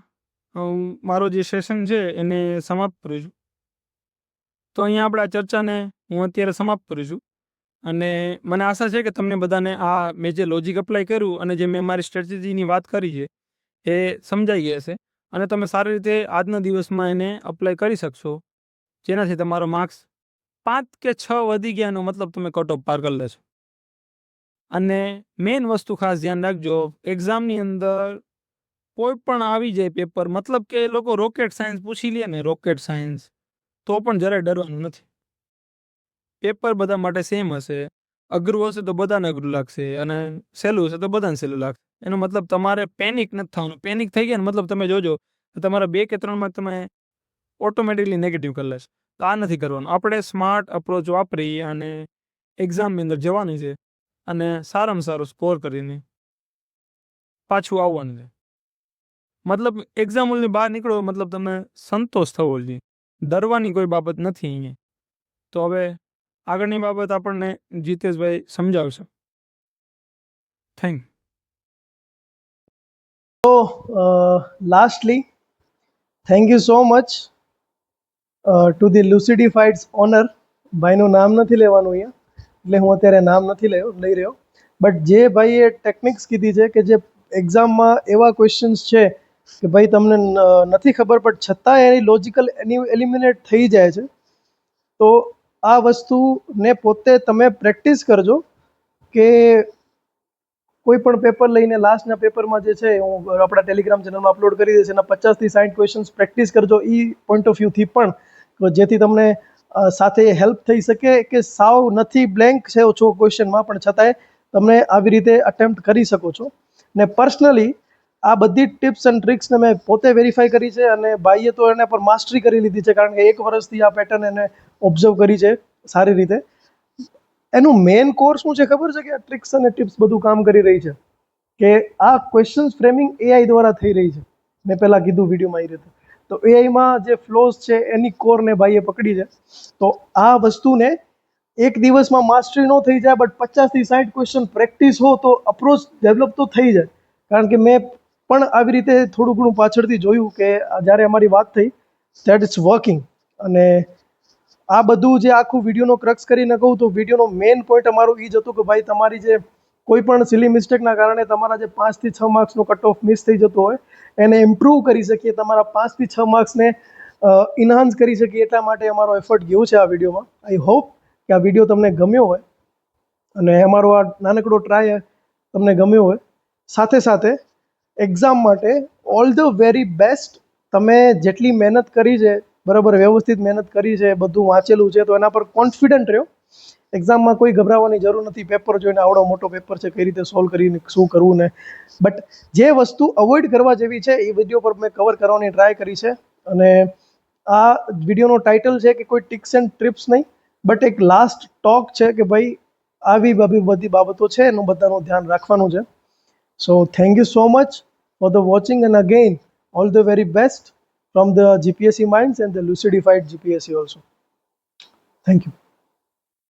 [SPEAKER 2] હું મારો જે સેશન છે એને સમાપ્ત કરું છું. તો અહીંયા આપણે આ ચર્ચાને હું અત્યારે સમાપ્ત કરું છું અને મને આશા છે કે તમને બધાને આ મેં જે લોજિક અપ્લાય કર્યું અને જે મેં મારી સ્ટ્રેટેજીની વાત કરી છે એ સમજાઈ ગઈ હશે અને તમે સારી રીતે આજના દિવસમાં એને અપ્લાય કરી શકશો, જેનાથી તમારો માર્ક્સ 5 કે 6 વધી ગયાનો મતલબ તમે કટ ઓફ પાર કરી લેશો. અને મેઇન વસ્તુ ખાસ ધ્યાન રાખજો, એક્ઝામની અંદર કોઈ પણ આવી જાય પેપર, મતલબ કે એ લોકો રોકેટ સાયન્સ પૂછી લે ને, રોકેટ સાયન્સ, તો પણ જરાય ડરવાનું નથી. પેપર બધા માટે સેમ હશે. અઘરું હશે તો બધાને અઘરું લાગશે અને સહેલું હશે તો બધાને સહેલું લાગશે. એનો મતલબ તમારે પેનિક નથી થવાનું. પેનિક થઈ ગયા ને મતલબ તમે જોજો તમારા 2 કે 3 માર્ક તમે ઓટોમેટિકલી નેગેટિવ કરી લેશો. તો આ નથી કરવાનું. આપણે સ્માર્ટ અપ્રોચ વાપરી અને એક્ઝામની અંદર જવાની છે અને સારામાં સારો સ્કોર કરીને પાછું આવવાનું છે. મતલબ એક્ઝામ્પલની બહાર નીકળો, મતલબ તમને સંતોષ થવો જોઈએ, ડરવાની કોઈ બાબત નથી અહીંયા. તો હવે આગળની બાબત આપણને જીતેશભાઈ સમજાવશે. થેન્ક.
[SPEAKER 1] તો lastly thank you so much to the lucidifieds owner. ભાઈનું નામ નથી લેવાનું અહીંયા, એટલે હું અત્યારે નામ નથી લઈ રહ્યો. બટ જે ભાઈએ ટેકનિક્સ કીધી છે કે જે એક્ઝામમાં એવા ક્વેશ્ચન્સ છે કે ભાઈ તમને નથી ખબર પણ છતાં એની લોજિકલ એલિમિનેટ થઈ જાય છે, તો આ વસ્તુને પોતે તમે પ્રેક્ટિસ કરજો કે કોઈ પણ પેપર લઈને લાસ્ટના પેપરમાં જે છે હું આપણા ટેલિગ્રામ ચેનલમાં અપલોડ કરી દઈશ, એના 50 થી 60 ક્વેશ્ચન્સ પ્રેક્ટિસ કરજો એ પોઈન્ટ ઓફ વ્યૂથી પણ, જેથી તમને સાથે હેલ્પ થઈ શકે કે સાવ નથી બ્લેન્ક છે ઓછો ક્વેશ્ચનમાં પણ છતાંય તમે આવી રીતે અટેમ્પ્ટ કરી શકો છો. ને પર્સનલી આ બધી ટિપ્સ એન્ડ ટ્રિક્સને મેં પોતે વેરીફાઈ કરી છે અને ભાઈએ તો એના પર માસ્ટરી કરી લીધી છે, કારણ કે 1 વર્ષથી આ પેટર્ન એને ઓબ્ઝર્વ કરી છે સારી રીતે. એનું મેઇન કોર શું છે ખબર છે? કે આ ટ્રિક્સ અને ટિપ્સ બધું કામ કરી રહી છે કે આ ક્વેશ્ચન્સ ફ્રેમિંગ એઆઈ દ્વારા થઈ રહી છે. મેં પહેલાં કીધું વિડીયોમાં એ રીતે. તો એઆઈમાં જે ફ્લોઝ છે એની કોરને ભાઈએ પકડી છે. તો આ વસ્તુને એક દિવસમાં માસ્ટરી ન થઈ જાય, બટ 50 થી 60 ક્વેશ્ચન પ્રેક્ટિસ હો તો અપ્રોચ ડેવલપ તો થઈ જાય. કારણ કે મેં પણ આવી રીતે થોડું ઘણું પાછળથી જોયું કે જ્યારે અમારી વાત થઈ દેટ ઇટ્સ વર્કિંગ. અને આ બધું જે આખું વિડીયોનો ક્રક્સ કરીને કહું તો વિડીયોનો મેઇન પોઈન્ટ અમારો એ જ હતો કે ભાઈ તમારી જે કોઈ પણ સિલી મિસ્ટેકના કારણે તમારા જે 5 થી 6 માર્ક્સનો કટ ઓફ મિસ થઈ જતો હોય એને ઇમ્પ્રૂવ કરી શકીએ, તમારા 5 થી 6 માર્ક્સને ઇન્હાન્સ કરી શકીએ, એટલા માટે અમારો એફર્ટ ગયો છે આ વિડીયોમાં. આઈ હોપ કે આ વિડીયો તમને ગમ્યો હોય અને અમારો આ નાનકડો ટ્રાય તમને ગમ્યો હોય. સાથે સાથે એક્ઝામ માટે ઓલ ધ વેરી બેસ્ટ. તમે જેટલી મહેનત કરી છે, બરાબર વ્યવસ્થિત મહેનત કરી છે, બધું વાંચેલું છે, તો એના પર કોન્ફિડન્ટ રહ્યો. એક્ઝામમાં કોઈ ગભરાવાની જરૂર નથી. પેપર જોઈને આવડો મોટો પેપર છે, કઈ રીતે સોલ્વ કરીને શું કરવું ને. બટ જે વસ્તુ અવોઇડ કરવા જેવી છે એ વિડીયો પર મેં કવર કરવાની ટ્રાય કરી છે. અને આ વિડીયોનો ટાઇટલ છે કે કોઈ ટિપ્સ એન્ડ ટ્રિપ્સ નહીં, બટ એક લાસ્ટ ટોક છે કે ભાઈ આવી બધી બાબતો છે એનું બધાનું ધ્યાન રાખવાનું છે. So thank you so much for the watching and again all the very best from the GPSC minds and the Lucidified GPSC also. Thank you.